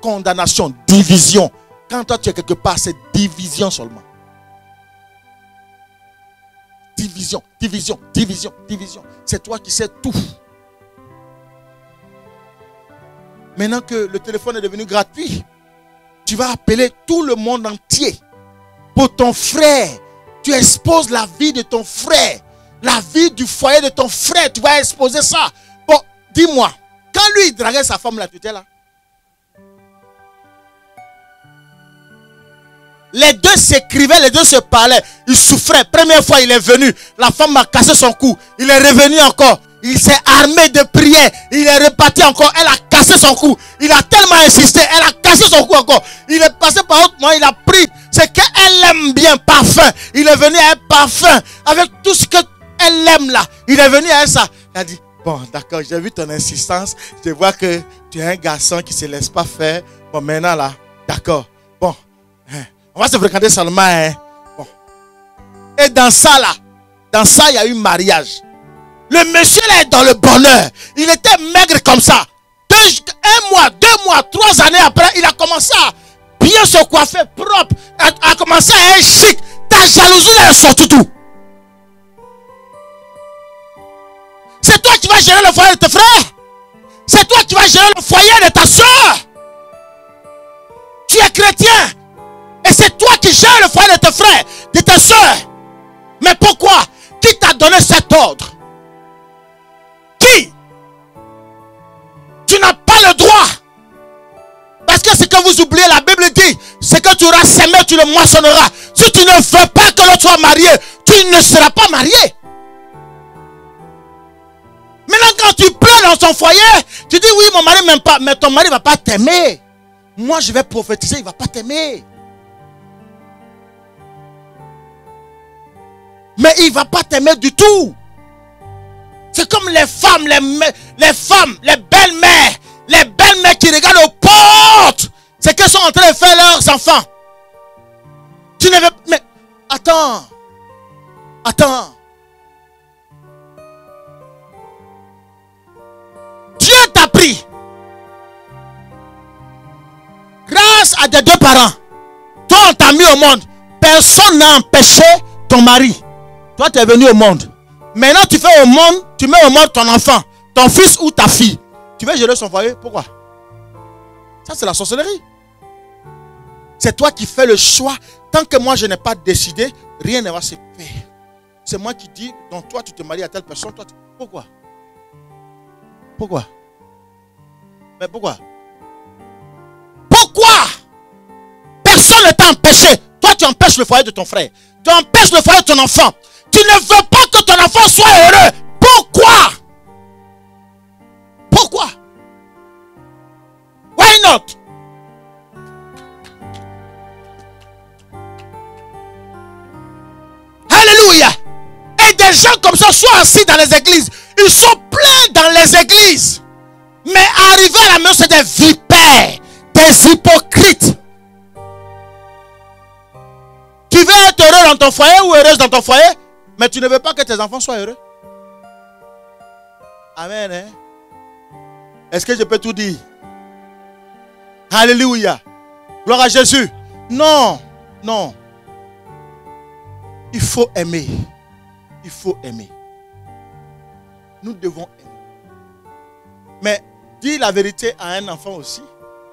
condamnation, division. Quand toi tu es quelque part, c'est division seulement. Division, division, division, division. C'est toi qui sais tout. Maintenant que le téléphone est devenu gratuit, tu vas appeler tout le monde entier pour ton frère. Tu exposes la vie de ton frère, la vie du foyer de ton frère. Tu vas exposer ça. Bon, dis-moi, quand lui il draguait sa femme là, tu étais là? Les deux s'écrivaient, les deux se parlaient. Ils souffraient. Première fois, il est venu. La femme a cassé son cou. Il est revenu encore. Il s'est armé de prière. Il est reparti encore. Elle a cassé son cou. Il a tellement insisté. Elle a cassé son cou encore. Il est passé par autre moyen. Il a pris ce qu'elle aime bien, parfum. Il est venu à un parfum. Avec tout ce qu'elle aime là. Il est venu à ça. Il a dit, bon, d'accord, j'ai vu ton insistance. Je vois que tu es un garçon qui ne se laisse pas faire. Bon, maintenant là, d'accord. Bon. On va se fréquenter seulement. Hein. Bon. Et dans ça, il y a eu mariage. Le monsieur là est dans le bonheur. Il était maigre comme ça. 1 mois, 2 mois, 3 années après, il a commencé à bien se coiffer propre. A commencé à être chic. Ta jalousie là est sortie tout. C'est toi qui vas gérer le foyer de tes frères. C'est toi qui vas gérer le foyer de ta soeur. Tu es chrétien. Et c'est toi qui gères le foyer de tes frères, de tes soeurs. Mais pourquoi? Qui t'a donné cet ordre? Qui? Tu n'as pas le droit. Parce que ce que vous oubliez, la Bible dit, c'est que tu auras semé, tu le moissonneras. Si tu ne veux pas que l'autre soit marié, tu ne seras pas marié. Maintenant, quand tu pleures dans ton foyer, tu dis oui, mon mari m'aime pas. Mais ton mari ne va pas t'aimer. Moi, je vais prophétiser, il ne va pas t'aimer. Mais il ne va pas t'aimer du tout. C'est comme les femmes, les belles-mères qui regardent aux portes. C'est qu'elles sont en train de faire leurs enfants. Tu ne veux... Mais attends. Dieu t'a pris. Grâce à tes deux parents. Toi, on t'a mis au monde. Personne n'a empêché ton mari. Toi, tu es venu au monde. Maintenant, tu mets au monde ton enfant, ton fils ou ta fille. Tu veux gérer son foyer? Pourquoi? Ça, c'est la sorcellerie. C'est toi qui fais le choix. Tant que moi, je n'ai pas décidé, rien ne va se faire. C'est moi qui dis, donc toi, tu te maries à telle personne. Toi, Pourquoi? Mais pourquoi? Personne ne t'a empêché. Toi, tu empêches le foyer de ton frère. Tu empêches le foyer de ton enfant. Tu ne veux pas que ton enfant soit heureux. Pourquoi? Why not? Alléluia. Et des gens comme ça sont assis dans les églises. Ils sont pleins dans les églises. Mais arriver à la maison, c'est des vipères, des hypocrites. Tu veux être heureux dans ton foyer ou heureuse dans ton foyer, mais tu ne veux pas que tes enfants soient heureux. Amen. Hein? Est-ce que je peux tout dire? Alléluia. Gloire à Jésus. Non. Il faut aimer. Nous devons aimer. Mais dire la vérité à un enfant aussi,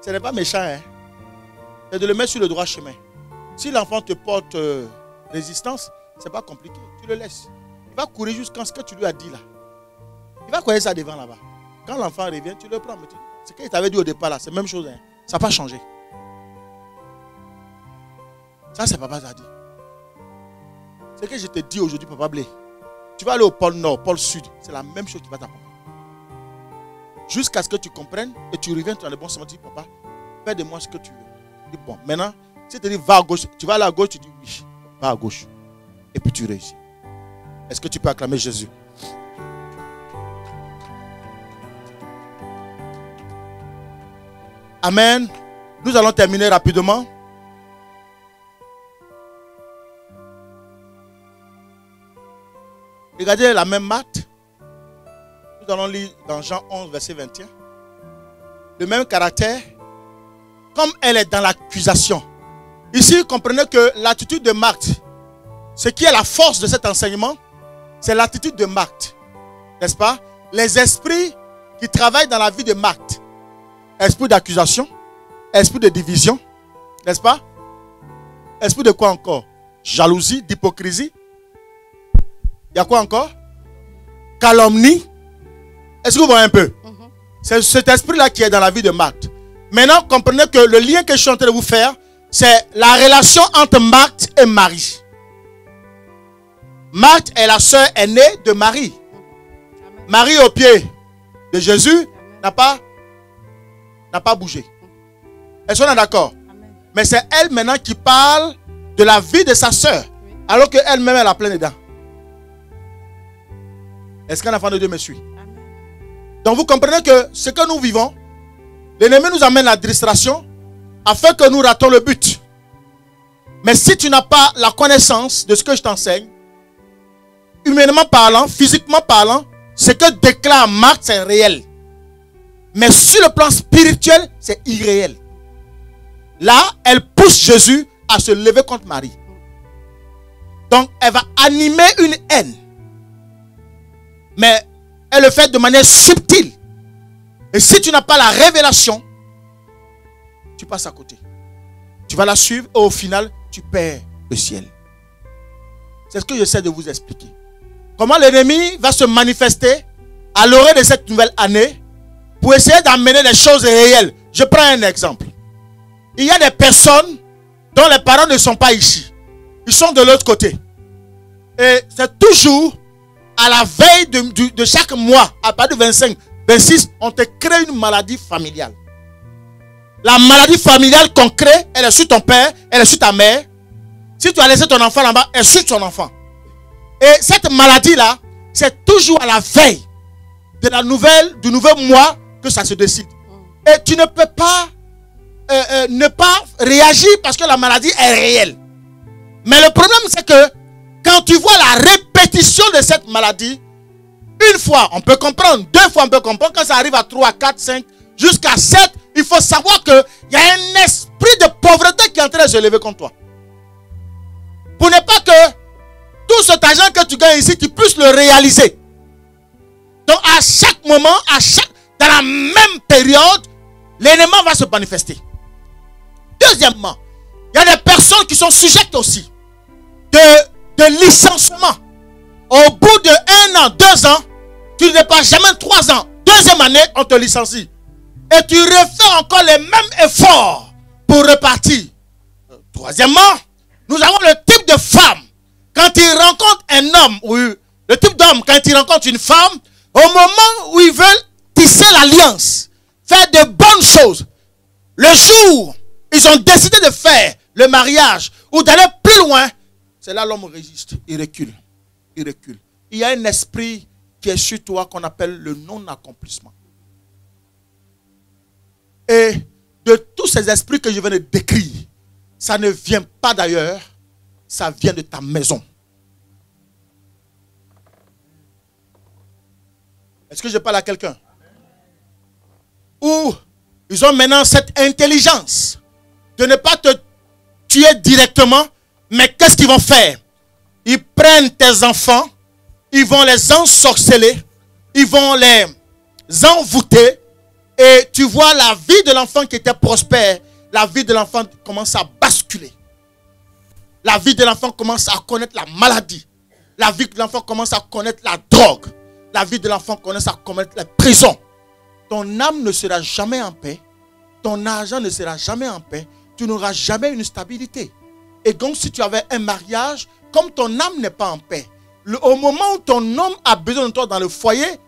ce n'est pas méchant. Hein? C'est de le mettre sur le droit chemin. Si l'enfant te porte résistance, c'est pas compliqué. Tu le laisses. Il va courir jusqu'à ce que tu lui as dit là. Il va courir ça devant là-bas. Quand l'enfant revient, tu le prends. Ce qu'il t'avait dit au départ là, c'est la même chose. Hein. Ça n'a pas changé. Ça, c'est papa qui a dit. Ce que je te dis aujourd'hui, papa Blé. Tu vas aller au pôle Nord, pôle Sud. C'est la même chose qui va t'apprendre. Jusqu'à ce que tu comprennes et tu reviens dans le bon sens. Tu dis, papa, fais de moi ce que tu veux. Tu dis, bon, maintenant, si tu te dis, va à gauche, tu vas aller à gauche, tu dis, oui, va à gauche. Et puis tu réussis. Est-ce que tu peux acclamer Jésus? Amen. Nous allons terminer rapidement. Regardez la même Marthe. Nous allons lire dans Jean 11, verset 21. Le même caractère. Comme elle est dans l'accusation. Ici, comprenez que l'attitude de Marthe, ce qui est la force de cet enseignement, c'est l'attitude de Marthe. N'est-ce pas? Les esprits qui travaillent dans la vie de Marthe. Esprit d'accusation, esprit de division, n'est-ce pas? Esprit de quoi encore? Jalousie, d'hypocrisie. Il y a quoi encore? Calomnie. Est-ce que vous voyez un peu? C'est cet esprit-là qui est dans la vie de Marthe. Maintenant, comprenez que le lien que je suis en train de vous faire, c'est la relation entre Marthe et Marie. Marthe est la sœur aînée de Marie. Marie au pied de Jésus n'a pas bougé. Est-ce qu'on est d'accord? Mais c'est elle maintenant qui parle de la vie de sa sœur, alors qu'elle-même elle a plein dedans. Est-ce qu'un enfant de Dieu me suit? Donc vous comprenez que ce que nous vivons, l'ennemi nous amène la distraction afin que nous ratons le but. Mais si tu n'as pas la connaissance de ce que je t'enseigne, humainement parlant, physiquement parlant, ce que déclare Marthe, c'est réel. Mais sur le plan spirituel, c'est irréel. Là, elle pousse Jésus à se lever contre Marie. Donc, elle va animer une haine. Mais elle le fait de manière subtile. Et si tu n'as pas la révélation, tu passes à côté. Tu vas la suivre et au final, tu perds le ciel. C'est ce que j'essaie de vous expliquer. Comment l'ennemi va se manifester à l'orée de cette nouvelle année pour essayer d'amener les choses réelles. Je prends un exemple. Il y a des personnes dont les parents ne sont pas ici. Ils sont de l'autre côté. Et c'est toujours à la veille de chaque mois, à partir du 25, 26, on te crée une maladie familiale. La maladie familiale qu'on crée, elle est sur ton père, elle est sur ta mère. Si tu as laissé ton enfant là-bas, elle est sur ton enfant. Et cette maladie-là, c'est toujours à la veille de du nouveau mois que ça se décide. Et tu ne peux pas ne pas réagir parce que la maladie est réelle. Mais le problème, c'est que quand tu vois la répétition de cette maladie, une fois, on peut comprendre, 2 fois, on peut comprendre. Quand ça arrive à 3, 4, 5, jusqu'à 7, il faut savoir qu'il y a un esprit de pauvreté qui est en train de se lever contre toi. Pour ne pas que tout cet argent que tu gagnes ici, tu puisses le réaliser. Donc à chaque moment, dans la même période, l'ennemi va se manifester. Deuxièmement, il y a des personnes qui sont sujettes aussi de licenciement. Au bout de 1 an, 2 ans, tu n'es pas jamais 3 ans. 2e année, on te licencie. Et tu refais encore les mêmes efforts pour repartir. Troisièmement, nous avons le type de femme. Quand il rencontre un homme, ou le type d'homme, quand il rencontre une femme, au moment où ils veulent tisser l'alliance, faire de bonnes choses, le jour, ils ont décidé de faire le mariage ou d'aller plus loin, c'est là l'homme résiste, il recule. Il recule. Il y a un esprit qui est sur toi qu'on appelle le non-accomplissement. Et de tous ces esprits que je viens de décrire, ça ne vient pas d'ailleurs, ça vient de ta maison. Est-ce que je parle à quelqu'un? Ou ils ont maintenant cette intelligence de ne pas te tuer directement, mais qu'est-ce qu'ils vont faire? Ils prennent tes enfants, ils vont les ensorceler, ils vont les envoûter, et tu vois la vie de l'enfant qui était prospère, la vie de l'enfant commence à basculer. La vie de l'enfant commence à connaître la maladie. La vie de l'enfant commence à connaître la drogue. La vie de l'enfant commence à connaître la prison. Ton âme ne sera jamais en paix. Ton argent ne sera jamais en paix. Tu n'auras jamais une stabilité. Et donc si tu avais un mariage, comme ton âme n'est pas en paix, au moment où ton homme a besoin de toi dans le foyer,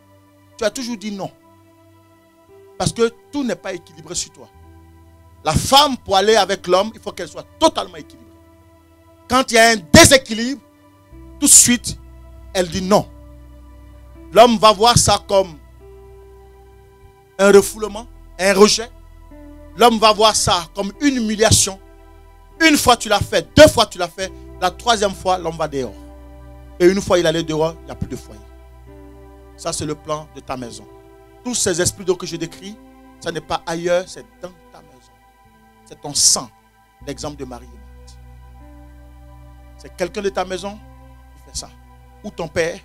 tu as toujours dit non. Parce que tout n'est pas équilibré sur toi. La femme, pour aller avec l'homme, il faut qu'elle soit totalement équilibrée. Quand il y a un déséquilibre, tout de suite, elle dit non. L'homme va voir ça comme un refoulement, un rejet. L'homme va voir ça comme une humiliation. Une fois tu l'as fait, 2 fois tu l'as fait, la 3e fois, l'homme va dehors. Et une fois il allait dehors, il n'y a plus de foyer. Ça, c'est le plan de ta maison. Tous ces esprits que je décris, ça n'est pas ailleurs, c'est dans ta maison. C'est ton sang, l'exemple de Marie et Marthe. C'est quelqu'un de ta maison qui fait ça. Ou ton père,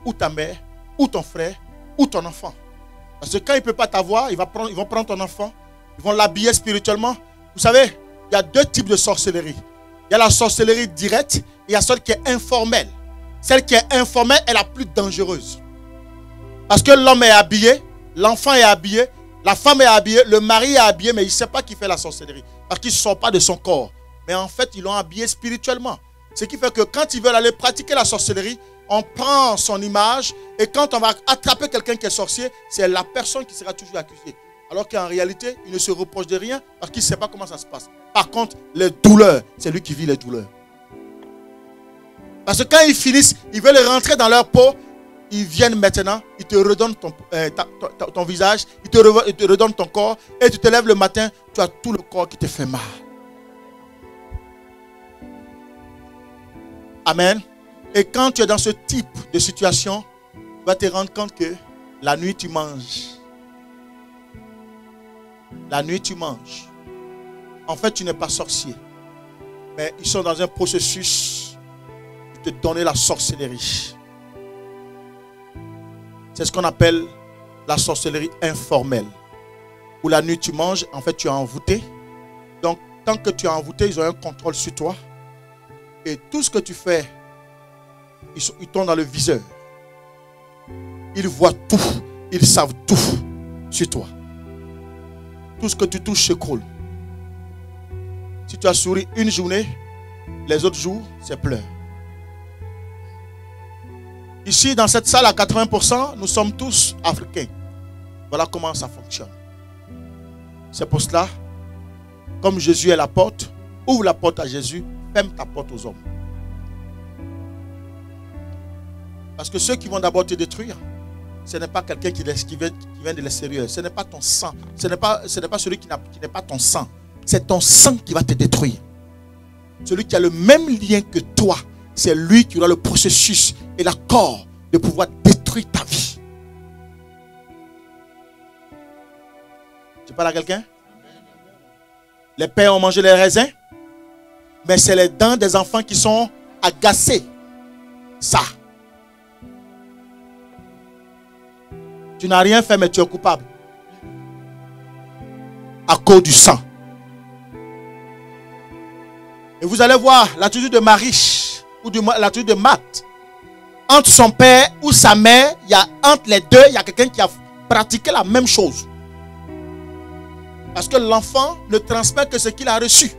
ou ta mère, ou ton frère, ou ton enfant. Parce que quand il ne peut pas t'avoir, ils vont prendre ton enfant, ils vont l'habiller spirituellement. Vous savez, il y a 2 types de sorcellerie. Il y a la sorcellerie directe et il y a celle qui est informelle. Celle qui est informelle est la plus dangereuse. Parce que l'homme est habillé, l'enfant est habillé, la femme est habillée, le mari est habillé, mais il ne sait pas qui fait la sorcellerie. Parce qu'il ne sort pas de son corps. Mais en fait, ils l'ont habillé spirituellement. Ce qui fait que quand ils veulent aller pratiquer la sorcellerie, on prend son image et quand on va attraper quelqu'un qui est sorcier, c'est la personne qui sera toujours accusée. Alors qu'en réalité, il ne se reproche de rien parce qu'il ne sait pas comment ça se passe. Par contre, les douleurs, c'est lui qui vit les douleurs. Parce que quand ils finissent, ils veulent rentrer dans leur peau, ils viennent maintenant, ils te redonnent ton visage, ils te redonnent ton corps et tu te lèves le matin, tu as tout le corps qui te fait mal. Amen. Et quand tu es dans ce type de situation, tu vas te rendre compte que la nuit tu manges. La nuit tu manges. En fait, tu n'es pas sorcier. Mais ils sont dans un processus de te donner la sorcellerie. C'est ce qu'on appelle la sorcellerie informelle. Où la nuit tu manges, en fait tu es envoûté. Donc, tant que tu es envoûté, ils ont un contrôle sur toi. Et tout ce que tu fais, ils tombent dans le viseur. Ils voient tout. Ils savent tout sur toi. Tout ce que tu touches s'écroule. Si tu as souri une journée, les autres jours, c'est pleurs. Ici, dans cette salle, à 80%, nous sommes tous africains. Voilà comment ça fonctionne. C'est pour cela, comme Jésus est la porte, ouvre la porte à Jésus, ferme ta porte aux hommes. Parce que ceux qui vont d'abord te détruire, ce n'est pas quelqu'un qui vient de l'extérieur. Ce n'est pas ton sang. Ce n'est pas celui qui n'est pas ton sang. C'est ton sang qui va te détruire. Celui qui a le même lien que toi, c'est lui qui aura le processus et l'accord de pouvoir détruire ta vie. Tu parles à quelqu'un? Les pères ont mangé les raisins, mais c'est les dents des enfants qui sont agacées. Ça. Tu n'as rien fait, mais tu es coupable. À cause du sang. Et vous allez voir l'attitude de Marie, ou l'attitude de Marthe. Entre son père ou sa mère, entre les deux, il y a quelqu'un qui a pratiqué la même chose. Parce que l'enfant ne transmet que ce qu'il a reçu.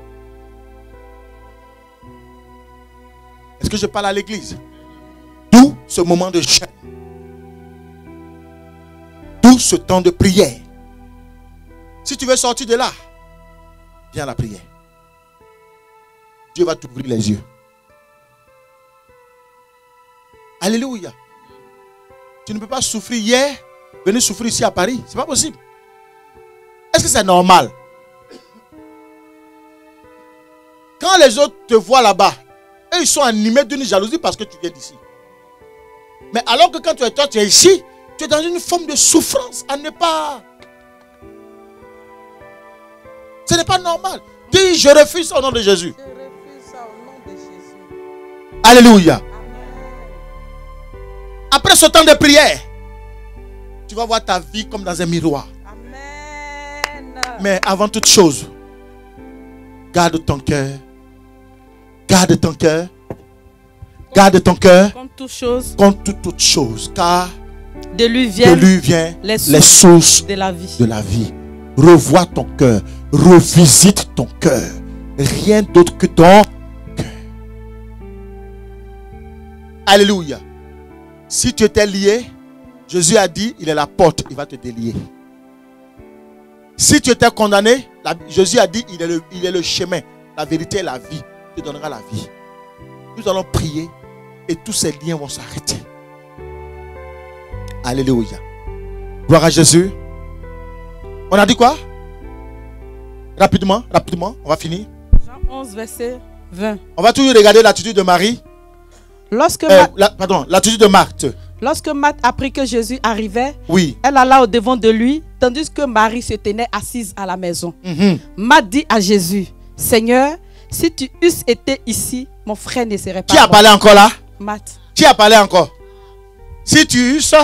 Est-ce que je parle à l'église? D'où ce moment de jeûne. D'où ce temps de prière. Si tu veux sortir de là, viens à la prière. Dieu va t'ouvrir les yeux. Alléluia. Tu ne peux pas souffrir hier, venir souffrir ici à Paris. Ce n'est pas possible. Est-ce que c'est normal? Quand les autres te voient là-bas, eux, ils sont animés d'une jalousie parce que tu viens d'ici. Mais alors que quand tu es ici, tu es dans une forme de souffrance à ne pas... Ce n'est pas normal. Dis, je refuse au nom de Jésus. Je refuse ça au nom de Jésus. Alléluia. Amen. Après ce temps de prière, tu vas voir ta vie comme dans un miroir. Amen. Mais avant toute chose, garde ton cœur. Garde ton cœur. Garde ton cœur. Contre toute chose. Contre toute chose. Car de lui vient les sources de la vie. De la vie. Revois ton cœur. Revisite ton cœur. Rien d'autre que ton cœur. Alléluia. Si tu étais lié, Jésus a dit, il est la porte, il va te délier. Si tu étais condamné, Jésus a dit, il est le chemin, la vérité et la vie. Il te donnera la vie. Nous allons prier et tous ces liens vont s'arrêter. Alléluia. Gloire à Jésus. On a dit quoi? Rapidement, on va finir. Jean 11, verset 20. On va toujours regarder l'attitude de Marie. L'attitude de Marthe. Lorsque Marthe apprit que Jésus arrivait, oui, elle alla au devant de lui, tandis que Marie se tenait assise à la maison. Marthe dit à Jésus, Seigneur, si tu eusses été ici, mon frère ne serait pas mort. Qui a parlé encore là? Marthe. Qui a parlé encore? Si tu eusses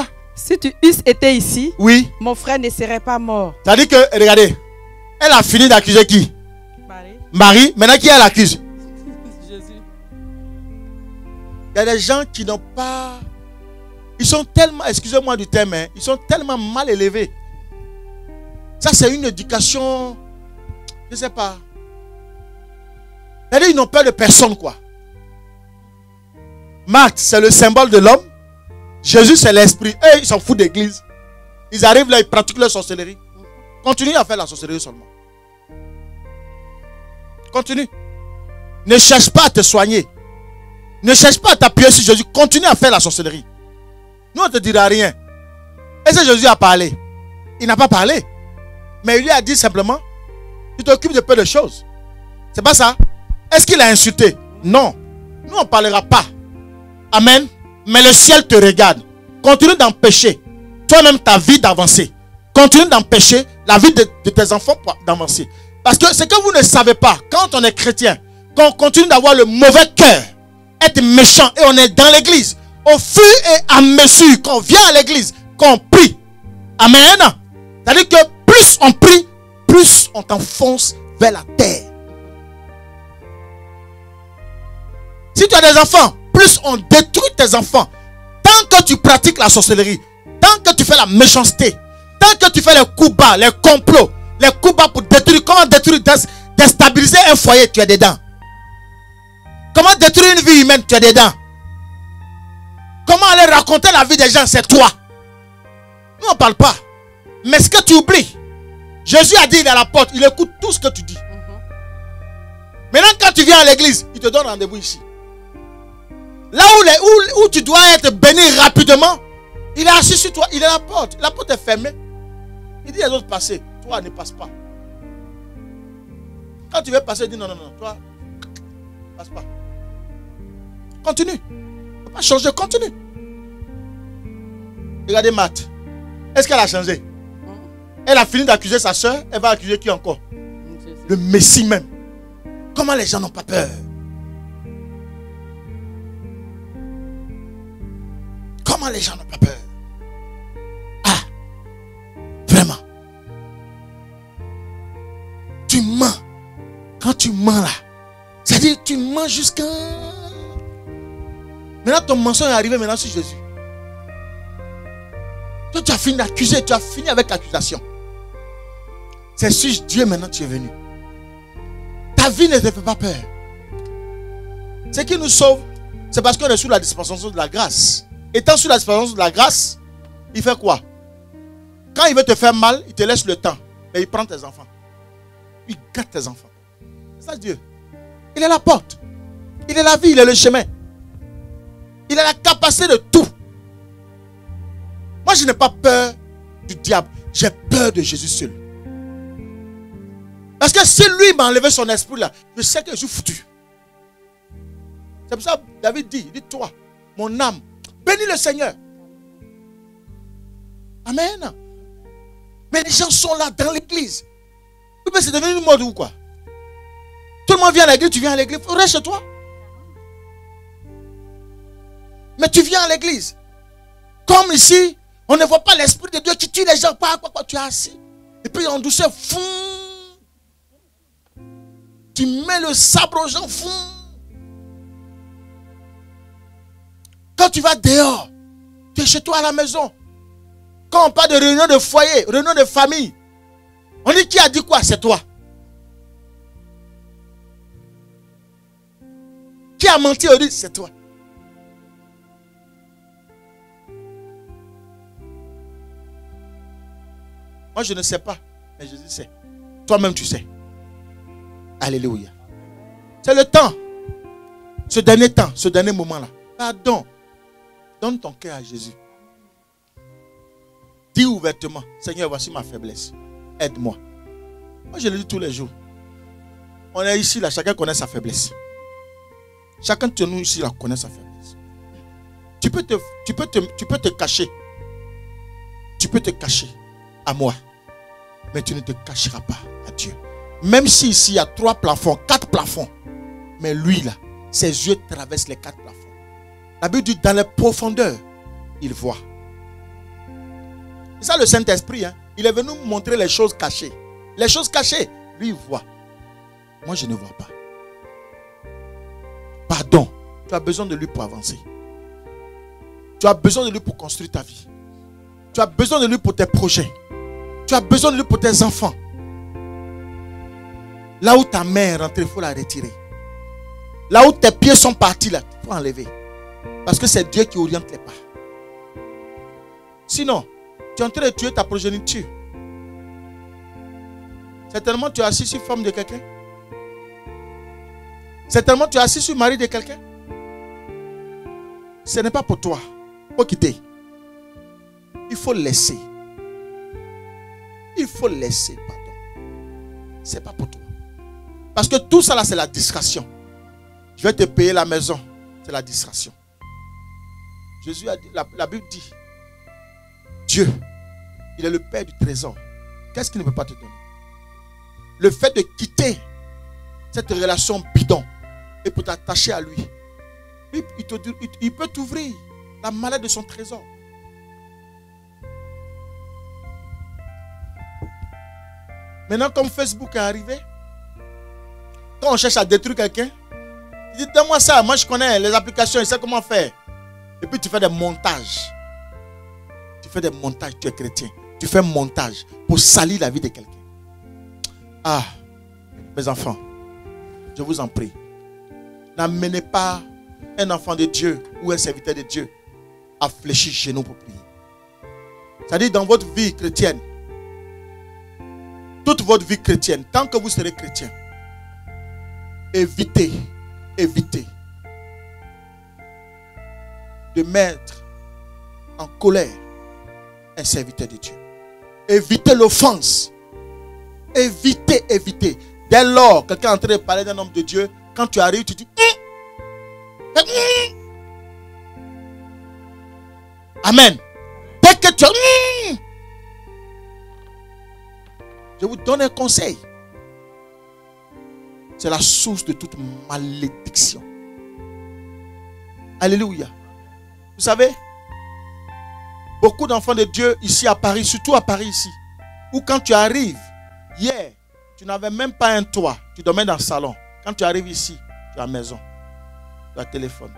été ici, oui, mon frère ne serait pas mort. C'est-à-dire que, regardez, elle a fini d'accuser qui? Marie. Maintenant, qui elle accuse? Jésus. Il y a des gens qui n'ont pas... Ils sont tellement, excusez-moi du terme, ils sont tellement mal élevés. Ça, c'est une éducation... Je ne sais pas. C'est-à-dire, ils n'ont peur de personne, quoi. Marthe, c'est le symbole de l'homme. Jésus, c'est l'esprit. Eux, ils s'en foutent d'église. Ils arrivent là, ils pratiquent leur sorcellerie. Continue à faire la sorcellerie seulement. Continue. Ne cherche pas à te soigner. Ne cherche pas à t'appuyer sur Jésus. Continue à faire la sorcellerie. Nous, on ne te dira rien. Est-ce que Jésus a parlé? Il n'a pas parlé. Mais il lui a dit simplement, tu t'occupes de peu de choses. C'est pas ça? Est-ce qu'il a insulté? Non. Nous, on ne parlera pas. Amen. Mais le ciel te regarde. Continue d'empêcher toi-même ta vie d'avancer. Continue d'empêcher la vie de tes enfants d'avancer. Parce que ce que vous ne savez pas, quand on est chrétien, quand on continue d'avoir le mauvais cœur, être méchant et on est dans l'église, au fur et à mesure qu'on vient à l'église, qu'on prie. Amen. C'est-à-dire que plus on prie, plus on t'enfonce vers la terre. Si tu as des enfants, plus on détruit tes enfants. Tant que tu pratiques la sorcellerie, tant que tu fais la méchanceté, tant que tu fais les coups bas, les complots, les coups bas pour détruire, comment détruire, déstabiliser un foyer, tu es dedans. Comment détruire une vie humaine, tu es dedans. Comment aller raconter la vie des gens, c'est toi. Nous, on ne parle pas. Mais ce que tu oublies, Jésus a dit, il est à la porte, il écoute tout ce que tu dis. Maintenant, quand tu viens à l'église, il te donne rendez-vous ici. Là où tu dois être béni rapidement, il est assis sur toi, il est à la porte. La porte est fermée. Il dit les autres passer. Toi, ne passe pas. Quand tu veux passer, il dit non, toi, passe pas. Continue. Il ne faut pas changer, continue. Regardez Marthe. Est-ce qu'elle a changé? Elle a fini d'accuser sa soeur. Elle va accuser qui encore? Le Messie même. Comment les gens n'ont pas peur? Comment les gens n'ont pas peur? Ah, vraiment. Tu mens. Quand tu mens là, c'est-à-dire tu mens jusqu'à... Maintenant ton mensonge est arrivé maintenant sur Jésus. Toi tu as fini d'accuser, tu as fini avec l'accusation. C'est sur Dieu maintenant tu es venu. Ta vie ne te fait pas peur. Ce qui nous sauve, c'est parce qu'on est sous la dispensation de la grâce. Étant sous la dispensation de la grâce, il fait quoi? Quand il veut te faire mal, il te laisse le temps. Mais il prend tes enfants. Il gâte tes enfants. C'est ça Dieu. Il est la porte. Il est la vie, il est le chemin. Il a la capacité de tout. Moi je n'ai pas peur du diable. J'ai peur de Jésus seul. Parce que si lui m'a enlevé son esprit là, je sais que je suis foutu. C'est pour ça que David dit, toi, mon âme, bénis le Seigneur. Amen. Mais les gens sont là dans l'église. Mais c'est devenu une mode ou quoi? Tout le monde vient à l'église, tu viens à l'église, reste chez toi. Mais tu viens à l'église. Comme ici, on ne voit pas l'esprit de Dieu qui tue les gens. Quoi, tu es assis. Et puis en douceur, fou. Tu mets le sabre aux gens, fou. Quand tu vas dehors, tu es chez toi à la maison. Quand on parle de réunion de foyer, réunion de famille, on dit qui a dit quoi? C'est toi. Qui a menti? On dit c'est toi. Moi je ne sais pas, mais Jésus sait. Toi-même tu sais. Alléluia. C'est le temps. Ce dernier moment-là. Pardon. Donne ton cœur à Jésus. Dis ouvertement, Seigneur, voici ma faiblesse. Aide-moi. Moi je le dis tous les jours. On est ici là, chacun connaît sa faiblesse. Chacun de nous ici là connaît sa faiblesse. Tu peux te cacher. Tu peux te cacher à moi. Mais tu ne te cacheras pas à Dieu. Même si ici il y a 3 plafonds, 4 plafonds. Mais lui là, ses yeux traversent les 4 plafonds. La Bible dit dans les profondeurs, il voit. C'est ça le Saint-Esprit. Hein? Il est venu montrer les choses cachées. Les choses cachées, lui il voit. Moi je ne vois pas. Pardon. Tu as besoin de lui pour avancer. Tu as besoin de lui pour construire ta vie. Tu as besoin de lui pour tes projets. Tu as besoin de lui pour tes enfants. Là où ta main est rentrée, il faut la retirer. Là où tes pieds sont partis, là, il faut enlever. Parce que c'est Dieu qui oriente les pas. Sinon, tu es en train de tuer ta progéniture. Certainement, tu es assis sur femme de quelqu'un. Certainement, tu es assis sur mari de quelqu'un. Ce n'est pas pour toi. Il faut quitter. Il faut laisser. Il faut laisser, pardon. Ce n'est pas pour toi. Parce que tout ça là, c'est la distraction. Je vais te payer la maison. C'est la distraction. Jésus a dit, la Bible dit, Dieu, il est le Père du trésor. Qu'est-ce qu'il ne peut pas te donner? Le fait de quitter cette relation bidon et pour t'attacher à lui, il peut t'ouvrir la mallette de son trésor. Maintenant, comme Facebook est arrivé, quand on cherche à détruire quelqu'un, il dit, donne-moi ça, moi je connais les applications, je sais comment faire. Et puis tu fais des montages. Tu fais des montages, tu es chrétien. Tu fais un montage pour salir la vie de quelqu'un. Ah, mes enfants, je vous en prie, n'amenez pas un enfant de Dieu ou un serviteur de Dieu à fléchir chez nous pour prier. C'est-à-dire dans votre vie chrétienne, toute votre vie chrétienne, tant que vous serez chrétien, évitez de mettre en colère un serviteur de Dieu. Évitez l'offense. Évitez. Dès lors, quelqu'un est en train de parler d'un homme de Dieu, quand tu arrives, tu dis Amen. Dès que tu je vous donne un conseil. C'est la source de toute malédiction. Alléluia. Vous savez, beaucoup d'enfants de Dieu ici à Paris, surtout à Paris ici, où quand tu arrives, hier, tu n'avais même pas un toit, tu dormais dans le salon. Quand tu arrives ici, tu as maison, tu as téléphone,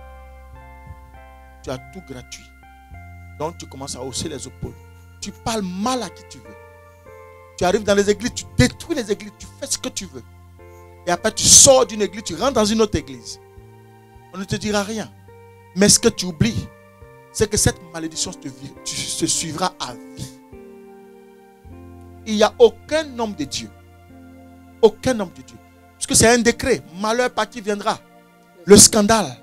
tu as tout gratuit. Donc tu commences à hausser les épaules. Tu parles mal à qui tu veux. Tu arrives dans les églises, tu détruis les églises, tu fais ce que tu veux. Et après tu sors d'une église, tu rentres dans une autre église. On ne te dira rien. Mais ce que tu oublies, c'est que cette malédiction te suivra à vie. Il n'y a aucun homme de Dieu. Aucun homme de Dieu. Parce que c'est un décret. Malheur par qui viendra. Le scandale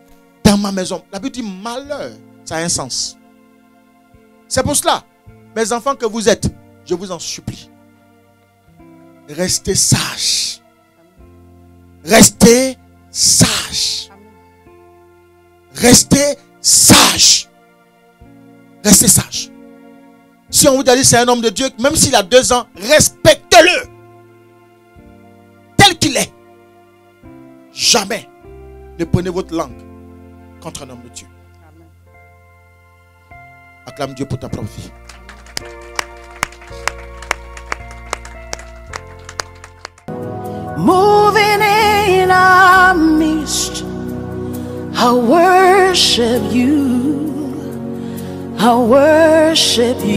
dans ma maison. La Bible dit malheur. Ça a un sens. C'est pour cela, mes enfants que vous êtes, je vous en supplie. Restez sages. Restez sages. Restez sages. Restez sages. Si on vous dit c'est un homme de Dieu, même s'il a 2 ans, respectez-le. Tel qu'il est. Jamais ne prenez votre langue contre un homme de Dieu. Amen. Acclame Dieu pour ta propre vie. Moving in our midst, I worship you. I worship you.